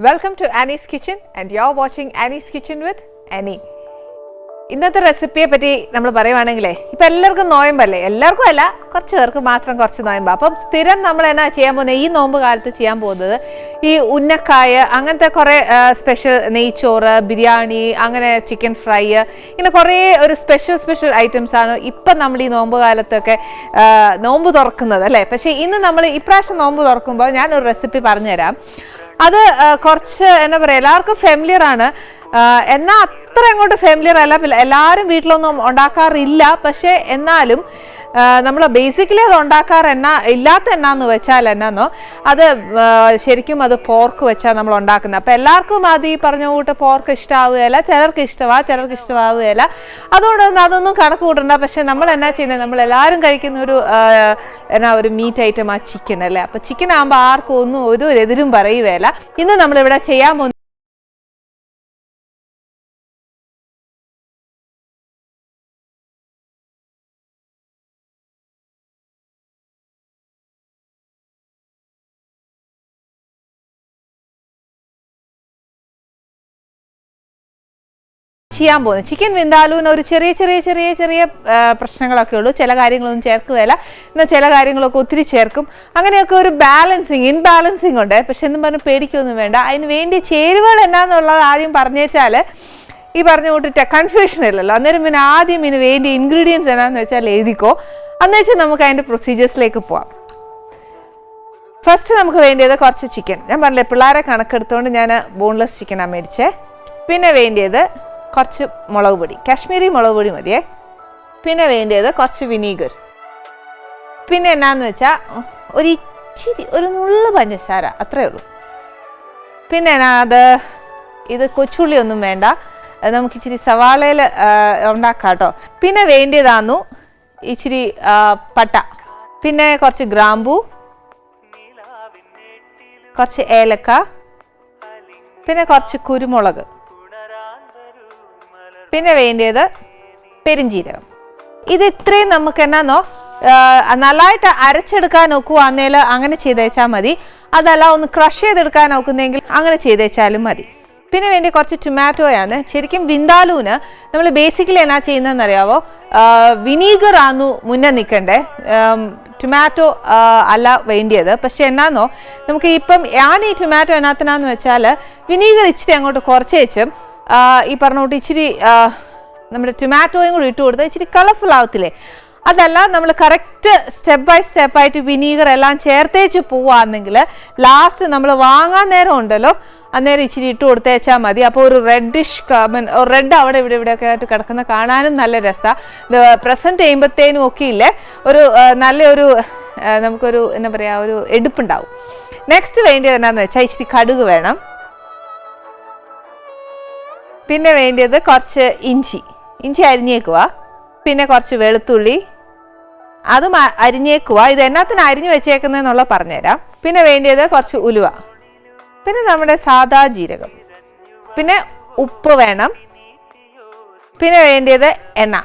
Welcome to Annie's Kitchen and you're watching Annie's Kitchen with Annie. ഇന്നത്തെ റെസിപ്പിയെ പറ്റി നമ്മൾ പറയുവാണെങ്കിലേ ഇപ്പം എല്ലാവർക്കും നോയമ്പല്ലേ, എല്ലാവർക്കും അല്ല കുറച്ച് പേർക്ക് മാത്രം കുറച്ച് നോയമ്പ്. അപ്പം സ്ഥിരം നമ്മൾ എന്നാ ചെയ്യാൻ പോകുന്നത്, ഈ നോമ്പ് കാലത്ത് ചെയ്യാൻ പോകുന്നത് ഈ ഉന്നക്കായ, അങ്ങനത്തെ കുറേ സ്പെഷ്യൽ നെയ്ച്ചോറ്, ബിരിയാണി, അങ്ങനെ ചിക്കൻ ഫ്രൈ, ഇങ്ങനെ കുറേ ഒരു സ്പെഷ്യൽ ഐറ്റംസ് ആണ് ഇപ്പം നമ്മൾ ഈ നോമ്പ് കാലത്തൊക്കെ നോമ്പ് തുറക്കുന്നത് അല്ലേ. പക്ഷേ ഇന്ന് നമ്മൾ ഇപ്രാവശ്യം നോമ്പ് തുറക്കുമ്പോൾ ഞാനൊരു റെസിപ്പി പറഞ്ഞുതരാം. അത് കുറച്ച് എന്താ പറയുക, എല്ലാവർക്കും ഫെമിലിയർ ആണ്, എന്നാൽ അത്ര അങ്ങോട്ട് ഫെമിലിയർ അല്ല, എല്ലാവരും വീട്ടിലൊന്നും ഉണ്ടാക്കാറില്ല. പക്ഷേ എന്നാലും നമ്മൾ ബേസിക്കലി അത് ഇല്ലാത്ത എന്നാന്ന് വെച്ചാൽ എന്നാന്നോ, അത് ശരിക്കും അത് പോർക്ക് വെച്ചാൽ നമ്മൾ ഉണ്ടാക്കുന്നത്. അപ്പം എല്ലാവർക്കും അത് ഈ പറഞ്ഞ കൂട്ട് പോർക്ക് ഇഷ്ടമാവുകയില്ല, ചിലർക്ക് ഇഷ്ടമാവുകയില്ല. അതുകൊണ്ടൊന്നും അതൊന്നും കണക്ക് കൂട്ടണ്ട. പക്ഷെ നമ്മൾ എന്നാ ചെയ്യുന്നത്, നമ്മൾ എല്ലാവരും കഴിക്കുന്ന ഒരു മീറ്റ് ഐറ്റം ആ ചിക്കൻ അല്ലേ. അപ്പം ചിക്കൻ ആകുമ്പോൾ ആർക്കും ഒന്നും ഒരു എതിരും പറയുകയില്ല. ഇന്ന് നമ്മളിവിടെ ചെയ്യാൻ പോകുന്നത് ചെയ്യാൻ പോകുന്നത് ചിക്കൻ വിന്താലുവിന് ഒരു ചെറിയ പ്രശ്നങ്ങളൊക്കെ ഉള്ളൂ. ചില കാര്യങ്ങളൊന്നും ചേർക്കുകയില്ല, എന്നാൽ ചില കാര്യങ്ങളൊക്കെ ഒത്തിരി ചേർക്കും. അങ്ങനെയൊക്കെ ഒരു ഇൻബാലൻസിങ് ഉണ്ട്. പക്ഷെ എന്നും പറഞ്ഞ് പേടിക്കൊന്നും വേണ്ട. അതിന് വേണ്ടി ചേരുവകൾ എന്നാന്നുള്ളത് ആദ്യം പറഞ്ഞേച്ചാൽ ഈ പറഞ്ഞ കൂട്ടിട്ട് കൺഫ്യൂഷൻ ഇല്ലല്ലോ. അന്നേരം പിന്നെ ആദ്യം ഇതിന് വേണ്ടി ഇൻഗ്രീഡിയൻസ് എന്നാന്ന് വെച്ചാൽ എഴുതിക്കോ. അന്നുവെച്ചാൽ നമുക്ക് അതിൻ്റെ പ്രൊസീജിയേഴ്സിലേക്ക് പോവാം. ഫസ്റ്റ് നമുക്ക് വേണ്ടിയത് കുറച്ച് ചിക്കൻ. ഞാൻ പറഞ്ഞില്ലേ, പിള്ളേരെ കണക്കെടുത്തുകൊണ്ട് ഞാൻ ബോൺലെസ് ചിക്കനാണ് മേടിച്ചേ. പിന്നെ വേണ്ടിയത് കുറച്ച് മുളക് പൊടി, കാശ്മീരി മുളക് പൊടി മതിയേ. പിന്നെ വേണ്ടിയത് കുറച്ച് വിനീഗർ. പിന്നെ എന്നാന്ന് വെച്ചാൽ ഒരു നുള്ളു പഞ്ചസാര, അത്രയേ ഉള്ളൂ. പിന്നെ ഇത് കൊച്ചുള്ളി ഒന്നും വേണ്ട, നമുക്ക് ഇച്ചിരി സവാളയിൽ ഉണ്ടാക്കാം കേട്ടോ. പിന്നെ വേണ്ടിയതാന്നു ഇച്ചിരി പട്ട, പിന്നെ കുറച്ച് ഗ്രാമ്പൂ, കുറച്ച് ഏലക്ക, പിന്നെ കുറച്ച് കുരുമുളക്, പിന്നെ വേണ്ടിയത് പെരിഞ്ജീരകം. ഇത് ഇത്രയും നമുക്ക് എന്നാന്നോ നല്ലതായിട്ട് അരച്ചെടുക്കാൻ നോക്കുവാന്നേൽ അങ്ങനെ ചെയ്തേച്ചാൽ മതി. അതല്ല ഒന്ന് ക്രഷ് ചെയ്തെടുക്കാൻ നോക്കുന്നെങ്കിൽ അങ്ങനെ ചെയ്തേച്ചാലും മതി. പിന്നെ വേണ്ടി കുറച്ച് ടൊമാറ്റോയാണ്. ശരിക്കും വിന്താലുവിന് നമ്മൾ ബേസിക്കലി എന്നാ ചെയ്യുന്നതെന്ന് അറിയാവോ, വിനീഗർ ആന്നു മുന്നേ നിൽക്കണ്ടേ, ടൊമാറ്റോ അല്ല വേണ്ടിയത്. പക്ഷെ എന്നാന്നോ, നമുക്ക് ഇപ്പം ഞാൻ ഈ ടൊമാറ്റോ എന്നാത്തിനാന്ന് വെച്ചാൽ വിനീഗർ ഇച്ചിരി അങ്ങോട്ട് കുറച്ച് വെച്ചും ഈ പറഞ്ഞോട്ട് ഇച്ചിരി നമ്മുടെ ടൊമാറ്റോയും കൂടി ഇട്ട് കൊടുത്താൽ ഇച്ചിരി കളർഫുൾ ആവത്തില്ലേ. അതല്ല, നമ്മൾ കറക്റ്റ് സ്റ്റെപ്പ് ബൈ സ്റ്റെപ്പായിട്ട് വിനീഗർ എല്ലാം ചേർത്തേച്ച് പോവാണെങ്കിൽ ലാസ്റ്റ് നമ്മൾ വാങ്ങാൻ നേരം ഉണ്ടല്ലോ, അന്നേരം ഇച്ചിരി ഇട്ട് കൊടുത്തേച്ചാൽ മതി. അപ്പോൾ ഒരു റെഡ് അവിടെ ഇവിടെയൊക്കെ ആയിട്ട് കിടക്കുന്ന കാണാനും നല്ല രസമാണ്. പ്രസൻറ്റ് ചെയ്യുമ്പോഴത്തേനും ഒക്കെ ഇല്ലേ നല്ലൊരു നമുക്കൊരു എന്താ പറയുക, ഒരു എടുപ്പുണ്ടാവും. നെക്സ്റ്റ് വേണ്ടിയത് എന്താണെന്ന് വെച്ചാൽ ഇച്ചിരി കടുക് വേണം. പിന്നെ വേണ്ടിയത് കുറച്ച് ഇഞ്ചി അരിഞ്ഞേക്കുക. പിന്നെ കുറച്ച് വെളുത്തുള്ളി, അതും അരിഞ്ഞേക്കുക. ഇത് എന്നാത്തിന് അരിഞ്ഞു വെച്ചേക്കുന്നതെന്നുള്ള പറഞ്ഞുതരാം. പിന്നെ വേണ്ടിയത് കുറച്ച് ഉലുവ, പിന്നെ നമ്മുടെ സാദാ ജീരകം, പിന്നെ ഉപ്പ് വേണം. പിന്നെ വേണ്ടിയത് എണ്ണ.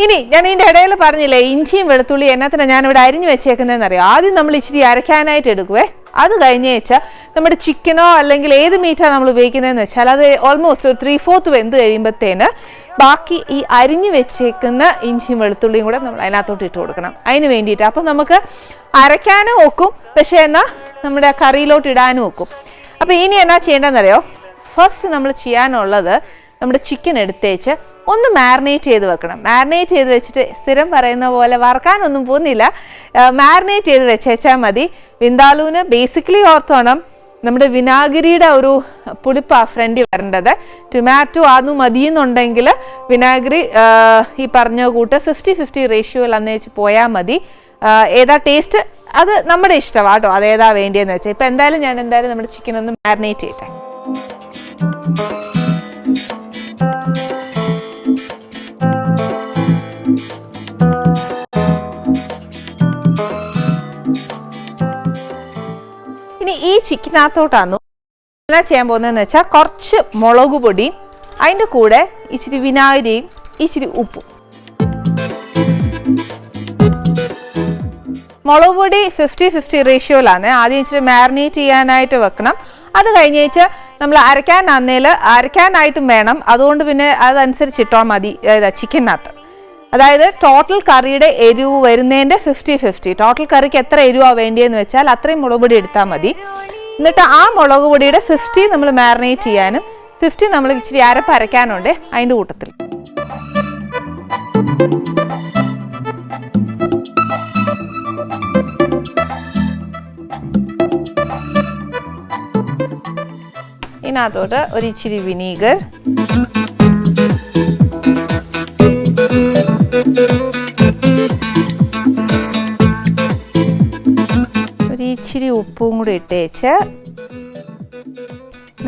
ഇനി ഞാൻ ഇതിൻ്റെ ഇടയിൽ പറഞ്ഞില്ലേ, ഇഞ്ചിയും വെളുത്തുള്ളി എന്നാത്തിനാണ് ഞാനിവിടെ അരിഞ്ഞു വെച്ചേക്കുന്നതെന്ന് അറിയാം. ആദ്യം നമ്മൾ ഇച്ചിരി അരയ്ക്കാനായിട്ട് എടുക്കുവേ. അത് കഴിഞ്ഞ് വെച്ചാൽ നമ്മുടെ ചിക്കനോ അല്ലെങ്കിൽ ഏത് മീറ്റാണ് നമ്മൾ ഉപയോഗിക്കുന്നതെന്ന് വെച്ചാൽ അത് ഓൾമോസ്റ്റ് ഒരു 3/4 വെന്ത് കഴിയുമ്പോഴത്തേന് ബാക്കി ഈ അരിഞ്ഞു വെച്ചേക്കുന്ന ഇഞ്ചിയും വെളുത്തുള്ളിയും കൂടെ നമ്മൾ അതിനകത്തോട്ട് ഇട്ട് കൊടുക്കണം. അതിന് വേണ്ടിയിട്ട് അപ്പം നമുക്ക് അരയ്ക്കാനും ഒക്കും, പക്ഷേ എന്നാൽ നമ്മുടെ കറിയിലോട്ട് ഇടാനും ഒക്കും. അപ്പോൾ ഇനി എന്നാ ചെയ്യേണ്ടതെന്നറിയോ, ഫസ്റ്റ് നമ്മൾ ചെയ്യാനുള്ളത് നമ്മുടെ ചിക്കൻ എടുത്തേച്ച് ഒന്ന് മാരിനേറ്റ് ചെയ്ത് വെക്കണം. മാരിനേറ്റ് ചെയ്ത് വെച്ചിട്ട് സ്ഥിരം പറയുന്ന പോലെ വറക്കാനൊന്നും പോകുന്നില്ല, മാരിനേറ്റ് ചെയ്ത് വെച്ചേച്ചാൽ മതി. വിന്താലുവിന് ബേസിക്കലി ഓർത്തോണം, നമ്മുടെ വിനാഗിരിയുടെ ഒരു പുളിപ്പാണ് ഫ്രണ്ടിൽ വരേണ്ടത്. ടൊമാറ്റോ ആദ്യം മതിയെന്നുണ്ടെങ്കിൽ വിനാഗിരി ഈ പറഞ്ഞ കൂട്ട് 50-50 റേഷ്യോയിൽ അന്നേച്ച് പോയാൽ മതി. ഏതാ ടേസ്റ്റ് അത് നമ്മുടെ ഇഷ്ടമാണ് കേട്ടോ, അതേതാ വേണ്ടിയെന്ന് വെച്ചാൽ. ഇപ്പം എന്തായാലും ഞാൻ നമ്മുടെ ചിക്കൻ ഒന്ന് മാരിനേറ്റ് ചെയ്യട്ടെ. ഇനി ഈ ചിക്കനകത്തോട്ടാണ് എന്നാ ചെയ്യാൻ പോകുന്നതെന്ന് വെച്ചാൽ കുറച്ച് മുളക് പൊടിയും അതിൻ്റെ കൂടെ ഇച്ചിരി വിനാഗിരിയും ഇച്ചിരി ഉപ്പും. മുളക് പൊടി 50-50 റേഷ്യോയിലാണ്. ആദ്യം ഇച്ചിരി മാരിനേറ്റ് ചെയ്യാനായിട്ട് വെക്കണം. അത് കഴിഞ്ഞേച്ച് നമ്മൾ അരയ്ക്കാനായിട്ടും വേണം. അതുകൊണ്ട് പിന്നെ അതനുസരിച്ച് ഇട്ടാൽ മതി ചിക്കനകത്ത്. അതായത് ടോട്ടൽ കറിയുടെ എരിവ് വരുന്നതിൻ്റെ 50-50. ടോട്ടൽ കറിക്ക് എത്ര എരിവാണ് വേണ്ടിയെന്ന് വെച്ചാൽ അത്രയും മുളക് പൊടി എടുത്താൽ മതി. എന്നിട്ട് ആ മുളക് പൊടിയുടെ 50 നമ്മൾ മാരിനേറ്റ് ചെയ്യാനും 50 നമ്മൾ ഇച്ചിരി അരയ്ക്കാനുണ്ട് അതിൻ്റെ കൂട്ടത്തിൽ. ഇതിനകത്തോട്ട് ഒരു ഇച്ചിരി വിനീഗർ, ഒരു ഇച്ചിരി ഉപ്പും കൂടി ഇട്ടേച്ച്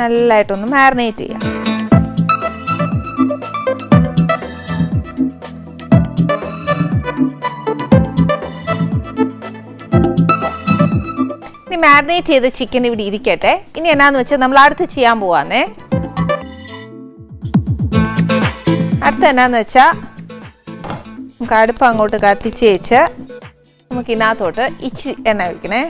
നല്ലതായിട്ടൊന്ന് മാരിനേറ്റ് ചെയ്യാം. ഇനി മാരിനേറ്റ് ചെയ്ത ചിക്കൻ ഇവിടെ ഇരിക്കട്ടെ. ഇനി എന്നാന്ന് വെച്ചാൽ നമ്മൾ അടുത്ത് ചെയ്യാൻ പോവാന്നേ. അടുത്ത് എന്നാന്ന് വെച്ചാൽ നമുക്ക് അടുപ്പ് അങ്ങോട്ട് കത്തിച്ച് വെച്ച് നമുക്ക് ഇതിനകത്തോട്ട് ഇച്ചിരി എണ്ണ ഒഴിക്കണേ.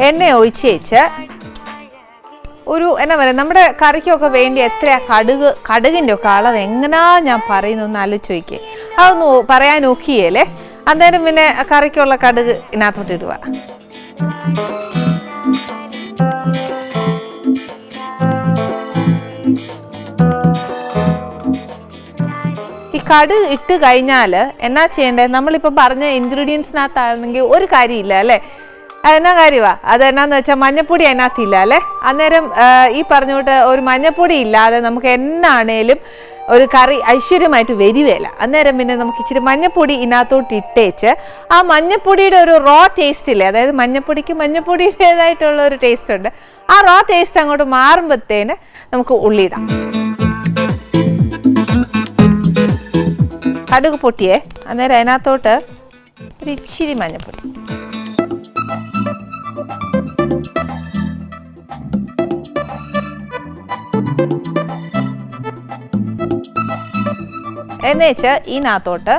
എണ്ണ ഒഴിച്ച് വെച്ച് ഒരു എന്നാ പറയുക, നമ്മുടെ കറിക്കൊക്കെ വേണ്ടി എത്രയാ കടുകിൻ്റെ ഒക്കെ അളവ് എങ്ങനെയാ ഞാൻ പറയുന്നൊന്ന് ആലോചിച്ച് നോക്കിയേ. അതൊന്ന് പറയാൻ നോക്കിയേലേ. അന്നേരം പിന്നെ കറിക്കുള്ള കടുക് ഇതിനകത്തോട്ട് ഇടുക. ഈ കടുക് ഇട്ട് കഴിഞ്ഞാൽ എന്നാ ചെയ്യേണ്ടത്, നമ്മളിപ്പോൾ പറഞ്ഞ ഇൻഗ്രീഡിയൻസിനകത്താണെങ്കിൽ ഒരു കാര്യമില്ല അല്ലേ. അതെന്നാ കാര്യമാ, അതെന്നാന്ന് വെച്ചാൽ മഞ്ഞപ്പൊടി അതിനകത്തില്ല അല്ലേ. അന്നേരം ഈ പറഞ്ഞോട്ട് ഒരു മഞ്ഞപ്പൊടി ഇല്ലാതെ നമുക്ക് എന്നാണേലും ഒരു കറി ഐശ്വര്യമായിട്ട് വരികയില്ല. അന്നേരം പിന്നെ നമുക്ക് ഇച്ചിരി മഞ്ഞപ്പൊടി ഇതിനകത്തോട്ട് ഇട്ടേച്ച് ആ മഞ്ഞപ്പൊടിയുടെ ഒരു റോ ടേസ്റ്റ് ഇല്ലേ, അതായത് മഞ്ഞപ്പൊടിക്ക് മഞ്ഞപ്പൊടിയുടേതായിട്ടുള്ള ഒരു ടേസ്റ്റ് ഉണ്ട്. ആ റോ ടേസ്റ്റ് അങ്ങോട്ട് മാറുമ്പോഴത്തേന് നമുക്ക് ഉള്ളിയിടാം. കടുക് പൊട്ടിയേ, അന്നേരം അതിനകത്തോട്ട് ഒരു ഇച്ചിരി മഞ്ഞപ്പൊടി, എന്നുവെച്ച് ഇതിനകത്തോട്ട്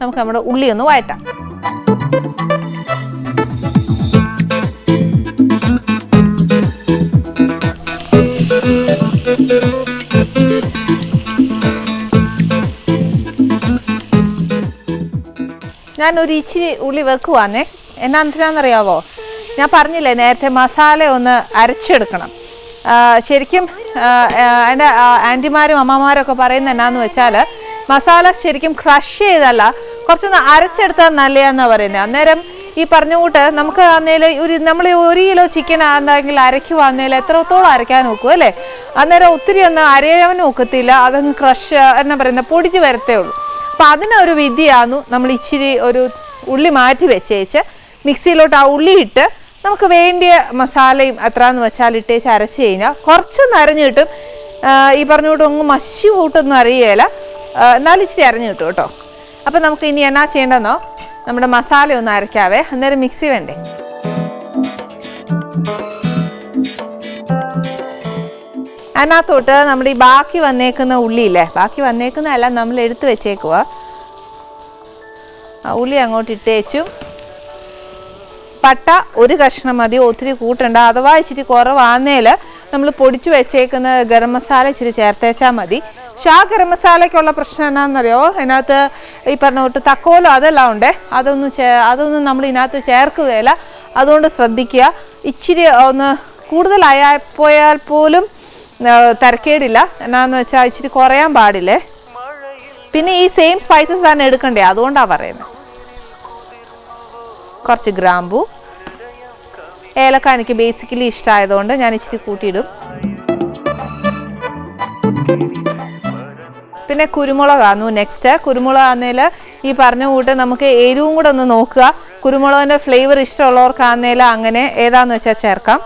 നമുക്ക് നമ്മുടെ ഉള്ളി ഒന്ന് വഴറ്റാം. ഞാനൊരു ഇച്ചിരി ഉള്ളി വെക്കുവാന്നേ. എന്നാന്നറിയാവോ, ഞാൻ പറഞ്ഞില്ലേ നേരത്തെ മസാല ഒന്ന് അരച്ചെടുക്കണം. ശരിക്കും എൻ്റെ ആൻറ്റിമാരും അമ്മമാരൊക്കെ പറയുന്നത് എന്നാന്ന് വെച്ചാൽ മസാല ശരിക്കും ക്രഷ് ചെയ്തല്ല, കുറച്ചൊന്ന് അരച്ചെടുത്താൽ നല്ലതാണെന്നാണ് പറയുന്നത്. അന്നേരം ഈ പറഞ്ഞ കൂട്ട് നമുക്ക് നമ്മൾ 1 കിലോ ചിക്കൻ ആണെങ്കിൽ അരയ്ക്കുവാന്നേൽ എത്രത്തോളം അരയ്ക്കാൻ നോക്കും അല്ലേ. അന്നേരം ഒത്തിരി ഒന്നും അരയാൻ നോക്കത്തില്ല, അതങ്ങ് ക്രഷ് എന്നാ പറയുന്നത് പൊടിച്ച് വരത്തേ ഉള്ളൂ. അപ്പം അതിനൊരു വിദ്യയാന്നു നമ്മൾ ഇച്ചിരി ഒരു ഉള്ളി മാറ്റി വെച്ചേച്ച് മിക്സിയിലോട്ട് ആ ഉള്ളി ഇട്ട് നമുക്ക് വേണ്ടിയ മസാലയും എത്രയെന്ന് വെച്ചാൽ ഇട്ടേച്ച് അരച്ച് കഴിഞ്ഞാൽ കുറച്ചൊന്ന് അരഞ്ഞു കിട്ടും. ഈ പറഞ്ഞ കൂട്ട് ഒന്നും മഷി കൂട്ടൊന്നും അറിയുകയില്ല, എന്നാലും ഇച്ചിരി അരഞ്ഞു കിട്ടും കേട്ടോ. അപ്പം നമുക്ക് ഇനി എന്നാ ചെയ്യേണ്ടതെന്നോ, നമ്മുടെ മസാല ഒന്ന് അരയ്ക്കാവേ. അന്നേരം മിക്സി വേണ്ടേ. അതിനകത്തോട്ട് നമ്മുടെ ഈ ബാക്കി വന്നേക്കുന്ന ഉള്ളിയില്ലേ, ബാക്കി വന്നേക്കുന്നതെല്ലാം നമ്മൾ എടുത്ത് വെച്ചേക്കുക. ആ ഉള്ളി അങ്ങോട്ട് ഇട്ടേച്ചും പട്ട ഒരു കഷ്ണം മതി, ഒത്തിരി കൂട്ടണ്ട. അഥവാ ഇച്ചിരി കുറവാന്നേൽ നമ്മൾ പൊടിച്ചു വെച്ചേക്കുന്ന ഗരം മസാല ഇച്ചിരി ചേർത്തേച്ചാൽ മതി. പക്ഷെ ആ ഗരം മസാലയ്ക്കുള്ള പ്രശ്നം എന്നാണെന്നറിയോ, അതിനകത്ത് ഈ പറഞ്ഞ തൊട്ട് തക്കോലോ അതെല്ലാം ഉണ്ടേ, അതൊന്നും നമ്മൾ ഇതിനകത്ത് ചേർക്കുകയില്ല. അതുകൊണ്ട് ശ്രദ്ധിക്കുക. ഇച്ചിരി ഒന്ന് കൂടുതലായിപ്പോയാൽ പോലും തരക്കേടില്ല. എന്നാന്ന് വെച്ചാൽ ഇച്ചിരി കുറയാൻ പാടില്ലേ. പിന്നെ ഈ സെയിം സ്പൈസസ് ആണ് എടുക്കണ്ടേ, അതുകൊണ്ടാണ് പറയുന്നത്. കുറച്ച് ഗ്രാമ്പു, ഏലക്ക എനിക്ക് ബേസിക്കലി ഇഷ്ടമായതുകൊണ്ട് ഞാൻ ഇച്ചിരി കൂട്ടിയിടും. പിന്നെ കുരുമുളകാന്നു നെക്സ്റ്റ്. കുരുമുളകാന്നേൽ ഈ പറഞ്ഞ കൂട്ട് നമുക്ക് എരിവും കൂടെ ഒന്ന് നോക്കുക. കുരുമുളകിൻ്റെ ഫ്ലേവർ ഇഷ്ടമുള്ളവർക്കാന്നേൽ അങ്ങനെ ഏതാന്ന് വെച്ചാൽ ചേർക്കാം.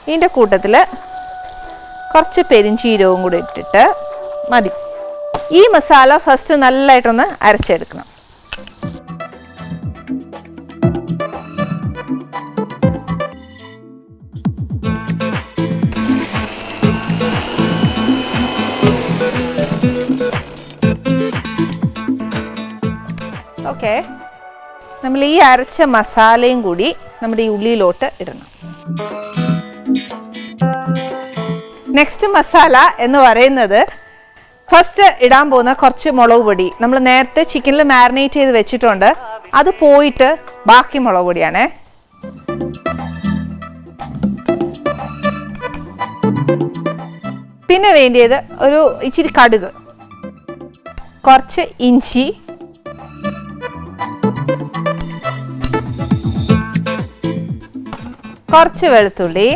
ഇതിൻ്റെ കൂട്ടത്തിൽ കുറച്ച് പെരിഞ്ചീരവും കൂടി ഇട്ടിട്ട് മതി. ഈ മസാല ഫസ്റ്റ് നല്ലതായിട്ടൊന്ന് അരച്ചെടുക്കണം. ഓക്കെ, നമ്മൾ ഈ അരച്ച മസാലയും കൂടി നമ്മുടെ ഈ ഉള്ളിയിലോട്ട് ഇടണം. നെക്സ്റ്റ് മസാല എന്ന് പറയുന്നത് ഫസ്റ്റ് ഇടാൻ പോകുന്ന കുറച്ച് മുളക് പൊടി. നമ്മൾ നേരത്തെ ചിക്കനിൽ മാരിനേറ്റ് ചെയ്ത് വെച്ചിട്ടുണ്ട്, അത് പോയിട്ട് ബാക്കി മുളക് പൊടിയാണേ. പിന്നെ വേണ്ടിയത് ഒരു ഇച്ചിരി കടുക്, കുറച്ച് ഇഞ്ചി, കുറച്ച് വെളുത്തുള്ളി,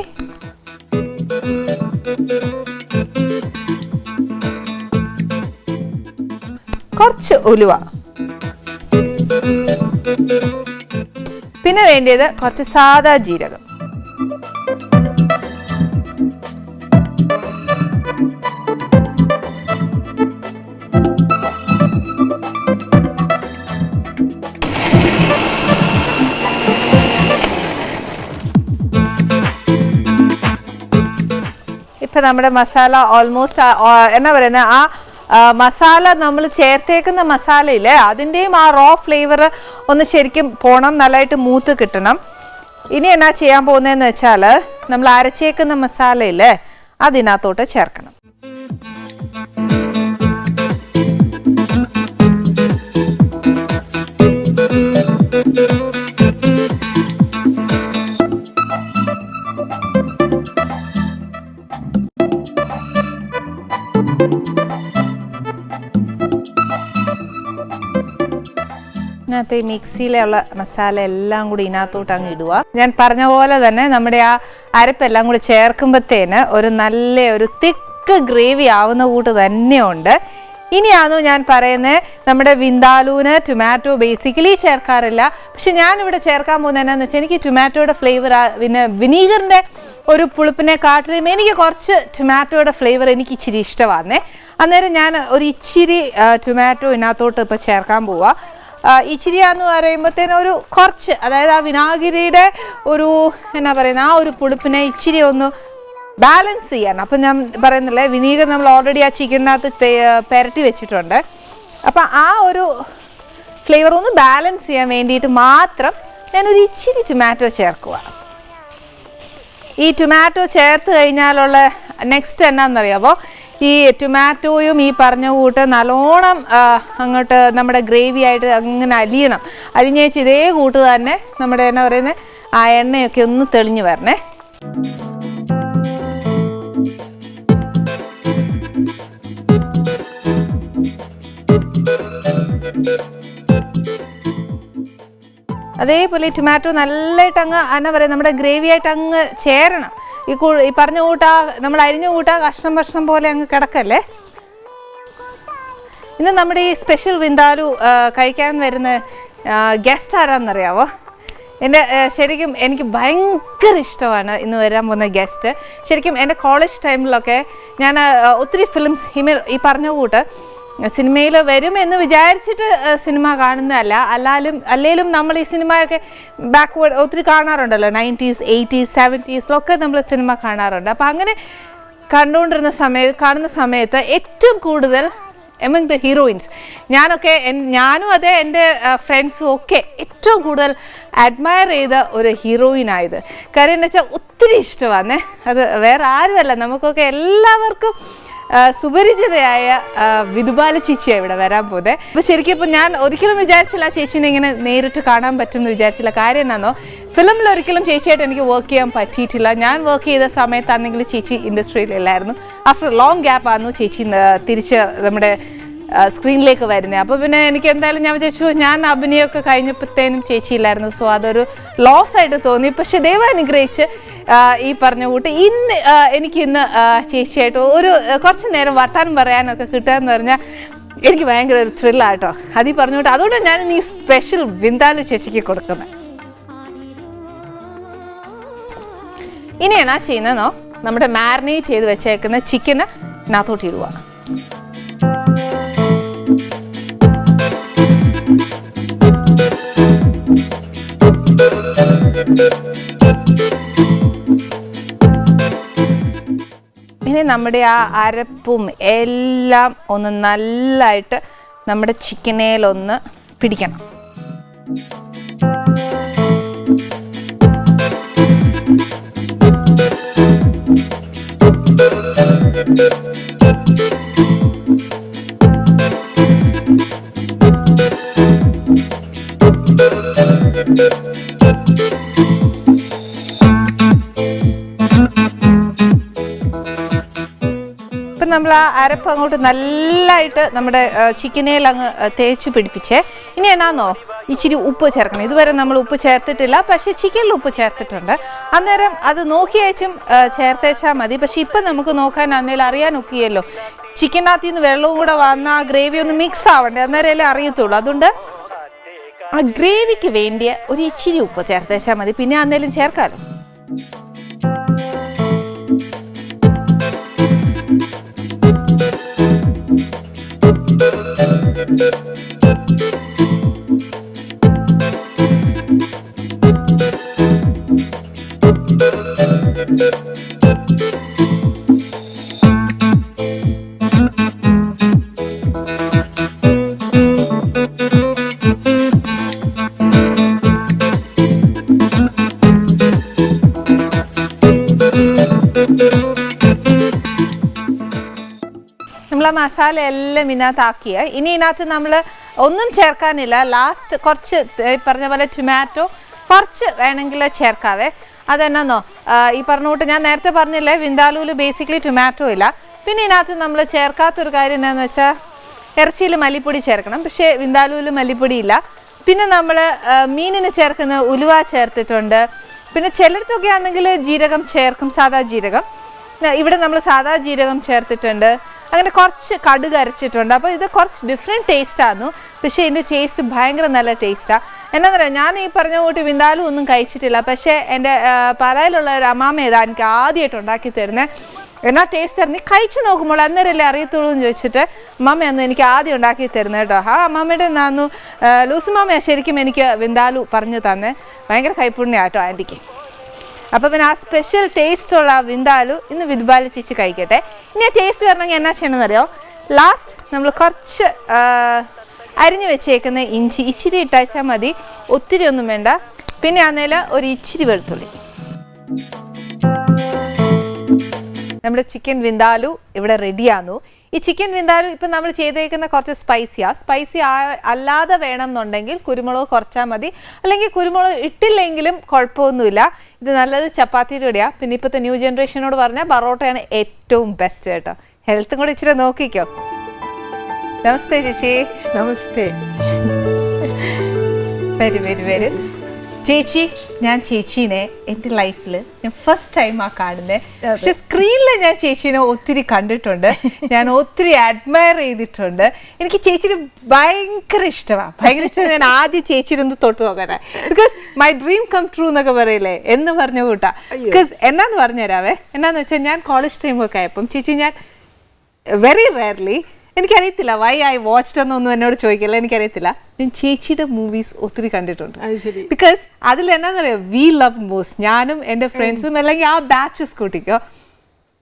കുറച്ച് ഉലുവ, പിന്നെ വേണ്ടിയത് കുറച്ച് സാദാ ജീരകം. ഇപ്പം നമ്മുടെ മസാല ഓൾമോസ്റ്റ് എന്നാ പറയുന്നത്, ആ മസാല നമ്മൾ ചേർത്തേക്കുന്ന മസാലയില്ലേ അതിൻ്റെയും ആ റോ ഫ്ലേവർ ഒന്ന് ശരിക്കും പോണം, നല്ലതായിട്ട് മൂത്ത് കിട്ടണം. ഇനി എന്നാ ചെയ്യാൻ പോകുന്നതെന്ന് വെച്ചാൽ നമ്മൾ അരച്ചേക്കുന്ന മസാലയില്ലേ അതിനകത്തോട്ട് ചേർക്കണം. ഇതിനകത്ത് ഈ മിക്സിയിലുള്ള മസാല എല്ലാം കൂടി ഇതിനകത്തോട്ട് അങ്ങ് ഇടുക. ഞാൻ പറഞ്ഞ പോലെ തന്നെ നമ്മുടെ ആ അരപ്പെല്ലാം കൂടി ചേർക്കുമ്പോഴത്തേന് ഒരു നല്ല ഒരു തിക്ക് ഗ്രേവി ആവുന്ന കൂട്ട് തന്നെയുണ്ട്. ഇനിയാണോ ഞാൻ പറയുന്നത്, നമ്മുടെ വിന്താലൂന് ടൊമാറ്റോ ബേസിക്കലി ചേർക്കാറില്ല, പക്ഷെ ഞാനിവിടെ ചേർക്കാൻ പോകുന്നത് എന്നാന്ന് വെച്ചാൽ എനിക്ക് ടൊമാറ്റോയുടെ ഫ്ലേവർ, പിന്നെ വിനീഗറിൻ്റെ ഒരു പുളിപ്പിനെ കാട്ടിലും എനിക്ക് കുറച്ച് ടൊമാറ്റോയുടെ ഫ്ലേവർ എനിക്ക് ഇച്ചിരി ഇഷ്ടമാണേ. അന്നേരം ഞാൻ ഒരു ഇച്ചിരി ടൊമാറ്റോ ഇതിനകത്തോട്ട് ഇപ്പോൾ ചേർക്കാൻ പോവാം. ഇച്ചിരിയാന്ന് പറയുമ്പോഴത്തേനും ഒരു കുറച്ച്, അതായത് ആ വിനാഗിരിയുടെ ഒരു എന്നാ പറയുന്നത് ആ ഒരു പുളിപ്പിനെ ഇച്ചിരി ഒന്ന് ബാലൻസ് ചെയ്യാൻ. അപ്പം ഞാൻ പറയുന്നില്ലേ, വിനീഗർ നമ്മൾ ഓൾറെഡി ആ ചിക്കനകത്ത് പുരട്ടി വെച്ചിട്ടുണ്ട്. അപ്പം ആ ഒരു ഫ്ലേവർ ഒന്ന് ബാലൻസ് ചെയ്യാൻ വേണ്ടിയിട്ട് മാത്രം ഞാനൊരു ഇച്ചിരി ടൊമാറ്റോ ചേർക്കുക. ഈ ടൊമാറ്റോ ചേർത്ത് കഴിഞ്ഞാലുള്ള നെക്സ്റ്റ് എന്നാന്നറിയാമോ, ഈ ടൊമാറ്റോയും ഈ പറഞ്ഞ കൂട്ട് നല്ലോണം അങ്ങോട്ട് നമ്മുടെ ഗ്രേവി ആയിട്ട് അങ്ങനെ അലിയണം. അലിഞ്ഞേച്ച് ഇതേ കൂട്ട് തന്നെ നമ്മുടെ എന്നാ പറയുന്നത് ആ എണ്ണയൊക്കെ ഒന്ന് തെളിഞ്ഞ് വരണേ. അതേപോലെ ടൊമാറ്റോ നല്ലതായിട്ട് അങ്ങ് എന്നാ പറയുക നമ്മുടെ ഗ്രേവി ആയിട്ട് അങ്ങ് ചേരണം. ഈ പറഞ്ഞ കൂട്ടാ നമ്മൾ അരിഞ്ഞ കൂട്ടാ കഷ്ണം പോലെ അങ്ങ് കിടക്കല്ലേ. ഇന്ന് നമ്മുടെ ഈ സ്പെഷ്യൽ വിന്താലു കഴിക്കാൻ വരുന്ന ഗസ്റ്റ് ആരാന്നറിയാവോ? ശരിക്കും എനിക്ക് ഭയങ്കര ഇഷ്ടമാണ് ഇന്ന് വരാൻ പോകുന്ന ഗസ്റ്റ്. ശരിക്കും എൻ്റെ കോളേജ് ടൈമിലൊക്കെ ഞാൻ ഒത്തിരി ഫിലിംസ് ഈ പറഞ്ഞ കൂട്ട് സിനിമയിൽ വരുമെന്ന് വിചാരിച്ചിട്ട് സിനിമ കാണുന്നതല്ല, അല്ലേലും നമ്മൾ ഈ സിനിമയൊക്കെ ബാക്ക്വേർഡ് ഒത്തിരി കാണാറുണ്ടല്ലോ. 90s 80s 70s നമ്മൾ സിനിമ കാണാറുണ്ട്. അപ്പോൾ അങ്ങനെ കാണുന്ന സമയത്ത് ഏറ്റവും കൂടുതൽ എമംഗ് ദ ഹീറോയിൻസ് ഞാനും അതെ എൻ്റെ ഫ്രണ്ട്സും ഒക്കെ ഏറ്റവും കൂടുതൽ അഡ്മയർ ചെയ്ത ഒരു ഹീറോയിനായത്. കാര്യം എന്ന് വെച്ചാൽ ഒത്തിരി ഇഷ്ടമാണ്. അത് വേറെ ആരുമല്ല, നമുക്കൊക്കെ എല്ലാവർക്കും സുപരിചിതയായ വിധുബാല ചേച്ചിയാണ് ഇവിടെ വരാൻ പോകുന്നത്. അപ്പോൾ ശരിക്കും ഇപ്പോൾ ഞാൻ ഒരിക്കലും വിചാരിച്ചില്ല ചേച്ചീനെ ഇങ്ങനെ നേരിട്ട് കാണാൻ പറ്റുമെന്ന് വിചാരിച്ചില്ല. കാര്യം എന്നാന്നോ, ഫിലിമിൽ ഒരിക്കലും ചേച്ചിയായിട്ട് എനിക്ക് വർക്ക് ചെയ്യാൻ പറ്റിയിട്ടില്ല. ഞാൻ വർക്ക് ചെയ്ത സമയത്താണെങ്കിൽ ചേച്ചി ഇൻഡസ്ട്രിയിലില്ലായിരുന്നു. ആഫ്റ്റർ ലോങ് ഗ്യാപ്പ് ആയിരുന്നു ചേച്ചി തിരിച്ച് നമ്മുടെ സ്ക്രീനിലേക്ക് വരുന്നത്. അപ്പോൾ പിന്നെ എനിക്ക് എന്തായാലും ഞാൻ വിചാരിച്ചു, ഞാൻ അഭിനയമൊക്കെ കഴിഞ്ഞപ്പോഴത്തേനും ചേച്ചിയില്ലായിരുന്നു. സോ അതൊരു ലോസ് ആയിട്ട് തോന്നി. പക്ഷെ ദൈവം അനുഗ്രഹിച്ച് ഈ പറഞ്ഞ കൂട്ട് എനിക്കിന്ന് ചേച്ചിയായിട്ട് കുറച്ച് നേരം വർത്താനം പറയാനൊക്കെ കിട്ടുകയെന്ന് പറഞ്ഞാൽ എനിക്ക് ഭയങ്കര ഒരു ത്രില്ലാട്ടോ. അതീ പറഞ്ഞോട്ട് അതുകൊണ്ട് ഞാൻ ഈ സ്പെഷ്യൽ വിന്താലു ചേച്ചിക്ക് കൊടുക്കുന്നത്. ഇനി എന്നാ ചെയ്യുന്നതെന്നോ, നമ്മുടെ മാരിനേറ്റ് ചെയ്ത് വെച്ചേക്കുന്ന ചിക്കന് ഇതിനകത്തോട്ട് ഇടുക. ഇനി നമ്മുടെ ആ അരപ്പും എല്ലാം ഒന്ന് നല്ലതായിട്ട് നമ്മുടെ ചിക്കനേലൊന്ന് പിടിക്കണം. നമ്മൾ ആ അരപ്പ് അങ്ങോട്ട് നല്ലതായിട്ട് നമ്മുടെ ചിക്കനേൽ അങ്ങ് തേച്ച് പിടിപ്പിച്ചേ. ഇനി എന്നാന്നോ ഇച്ചിരി ഉപ്പ് ചേർക്കണം. ഇതുവരെ നമ്മൾ ഉപ്പ് ചേർത്തിട്ടില്ല, പക്ഷേ ചിക്കനിൽ ഉപ്പ് ചേർത്തിട്ടുണ്ട്. അന്നേരം അത് നോക്കിയേച്ചും ചേർത്തേച്ചാൽ മതി. പക്ഷെ ഇപ്പം നമുക്ക് നോക്കാൻ അന്നേരം അറിയാൻ ഒക്കെയല്ലോ, ചിക്കനകത്ത് നിന്ന് വെള്ളവും കൂടെ വന്ന ആ ഗ്രേവി ഒന്ന് മിക്സ് ആവണ്ടേ, അന്നേരം അറിയത്തുള്ളൂ. അതുകൊണ്ട് ആ ഗ്രേവിക്ക് വേണ്ടിയ ഒരു ഇച്ചിരി ഉപ്പ് ചേർത്തേച്ചാൽ മതി. പിന്നെ അന്നേരം ചേർക്കാമല്ലോ. നമ്മൾ ആ മസാല എല്ലാം ഇതിനകത്താക്കിയ ഇനി ഇതിനകത്ത് നമ്മൾ ഒന്നും ചേർക്കാനില്ല. ലാസ്റ്റ് കുറച്ച് പറഞ്ഞ പോലെ ടൊമാറ്റോ കുറച്ച് വേണമെങ്കിൽ ചേർക്കാവേ. അതെന്നാന്നോ ഈ പറഞ്ഞ കൂട്ട് ഞാൻ നേരത്തെ പറഞ്ഞില്ലേ, വിന്താലൂല് ബേസിക്കലി ടൊമാറ്റോ ഇല്ല. പിന്നെ ഇതിനകത്ത് നമ്മൾ ചേർക്കാത്തൊരു കാര്യം എന്താണെന്ന് വെച്ചാൽ ഇറച്ചിയിൽ മല്ലിപ്പൊടി ചേർക്കണം, പക്ഷേ വിന്താലൂല് മല്ലിപ്പൊടി ഇല്ല. പിന്നെ നമ്മൾ മീനിന് ചേർക്കുന്ന ഉലുവ ചേർത്തിട്ടുണ്ട്. പിന്നെ ചിലടത്തൊക്കെ ആണെങ്കിൽ ജീരകം ചേർക്കും, സാദാ ജീരകം. ഇവിടെ നമ്മൾ സാദാ ജീരകം ചേർത്തിട്ടുണ്ട്. അങ്ങനെ കുറച്ച് കടുക് അരച്ചിട്ടുണ്ട്. അപ്പോൾ ഇത് കുറച്ച് ഡിഫറെൻറ്റ് ടേസ്റ്റായിരുന്നു, പക്ഷേ ഇതിൻ്റെ ടേസ്റ്റ് ഭയങ്കര നല്ല ടേസ്റ്റാണ്. എന്താണെന്ന് പറയുക, ഞാൻ ഈ പറഞ്ഞ കൂട്ടി വിന്താലും ഒന്നും കഴിച്ചിട്ടില്ല, പക്ഷേ എൻ്റെ പാലായിലുള്ള ഒരു അമ്മാമ്മ ഏതാ എനിക്ക് ആദ്യമായിട്ട് ഉണ്ടാക്കി തരുന്നത്. എന്നാ ടേസ്റ്റ് ആയിരുന്നു, നീ കഴിച്ചു നോക്കുമ്പോൾ അന്നേരമല്ലേ അറിയത്തുള്ളൂ എന്ന് ചോദിച്ചിട്ട് അമ്മാമ്മയൊന്നും എനിക്ക് ആദ്യം ഉണ്ടാക്കി തരുന്നത് കേട്ടോ. ആ അമ്മാമ്മയുടെ നാന്നു ലൂസിമാമ്മയാണ് ശരിക്കും എനിക്ക് വിന്താലു പറഞ്ഞു തന്നെ. ഭയങ്കര കൈപ്പുണ്യാട്ടോ ആൻറ്റിക്ക്. അപ്പോൾ പിന്നെ ആ സ്പെഷ്യൽ ടേസ്റ്റുള്ള ആ വിന്താലു ഇന്ന് വിദ്ബാലി ചേച്ചി കഴിക്കട്ടെ. ഇനി ആ ടേസ്റ്റ് വരണമെങ്കിൽ എന്നാ ചെയ്യണമെന്നറിയോ, ലാസ്റ്റ് നമ്മൾ കുറച്ച് അരിഞ്ഞു വെച്ചേക്കുന്ന ഇഞ്ചി ഇച്ചിരി ഇട്ടയച്ചാൽ മതി, ഒത്തിരി ഒന്നും വേണ്ട. പിന്നെ ആന്നേൽ ഒരു ഇച്ചിരി വെളുത്തുള്ളി. നമ്മുടെ ചിക്കൻ വിന്താലു ഇവിടെ റെഡിയാന്നു. ഈ ചിക്കൻ വിന്താലു ഇപ്പം നമ്മൾ ചെയ്തേക്കുന്ന കുറച്ച് സ്പൈസി അല്ലാതെ വേണം എന്നുണ്ടെങ്കിൽ കുരുമുളക് കുറച്ചാൽ മതി, അല്ലെങ്കിൽ കുരുമുളക് ഇട്ടില്ലെങ്കിലും കുഴപ്പമൊന്നുമില്ല. ഇത് നല്ലത് ചപ്പാത്തിയുടെ കൂടെയാണ്. പിന്നെ ഇപ്പോഴത്തെ ന്യൂ ജനറേഷനോട് പറഞ്ഞാൽ ബറോട്ടയാണ് ഏറ്റവും ബെസ്റ്റ് കേട്ടോ. ഹെൽത്തും കൂടെ ഇച്ചിരി നോക്കിക്കോ. നമസ്തേ ചേച്ചി. നമസ്തേ. വരൂ ചേച്ചി. ഞാൻ ചേച്ചീനെ എൻ്റെ ലൈഫിൽ ഞാൻ ഫസ്റ്റ് ടൈം ആ കാണുന്നത്. പക്ഷെ സ്ക്രീനിൽ ഞാൻ ചേച്ചീനെ ഒത്തിരി കണ്ടിട്ടുണ്ട്, ഞാൻ ഒത്തിരി അഡ്മയർ ചെയ്തിട്ടുണ്ട്. എനിക്ക് ചേച്ചിനെ ഭയങ്കര ഇഷ്ടമാണ്. ഞാൻ ആദ്യം ചേച്ചിനൊന്ന് തൊട്ട് നോക്കട്ടെ, because my dream come true എന്നൊക്കെ പറയില്ലേ എന്ന് പറഞ്ഞ കൂട്ടാ. ബിക്കോസ് എന്നാന്ന് പറഞ്ഞുതരാവേ, എന്നാന്ന് വെച്ചാൽ ഞാൻ കോളേജ് ടൈമൊക്കെ ആയപ്പം ചേച്ചി ഞാൻ വെരി റെയർലി, എനിക്കറിയത്തില്ല വൈ ഐ വാച്ച്ഡ് എന്നൊന്നും എന്നോട് ചോദിക്കില്ല, എനിക്കറിയത്തില്ല, ഞാൻ ചേച്ചിയുടെ മൂവീസ് ഒത്തിരി കണ്ടിട്ടുണ്ട്. ബിക്കോസ് അതിൽ എന്നാന്നറിയോ, വി ലവ് മോസ്റ്റ്, ഞാനും എൻ്റെ ഫ്രണ്ട്സും അല്ലെങ്കിൽ ആ ബാച്ചസ് കൂട്ടിക്കോ.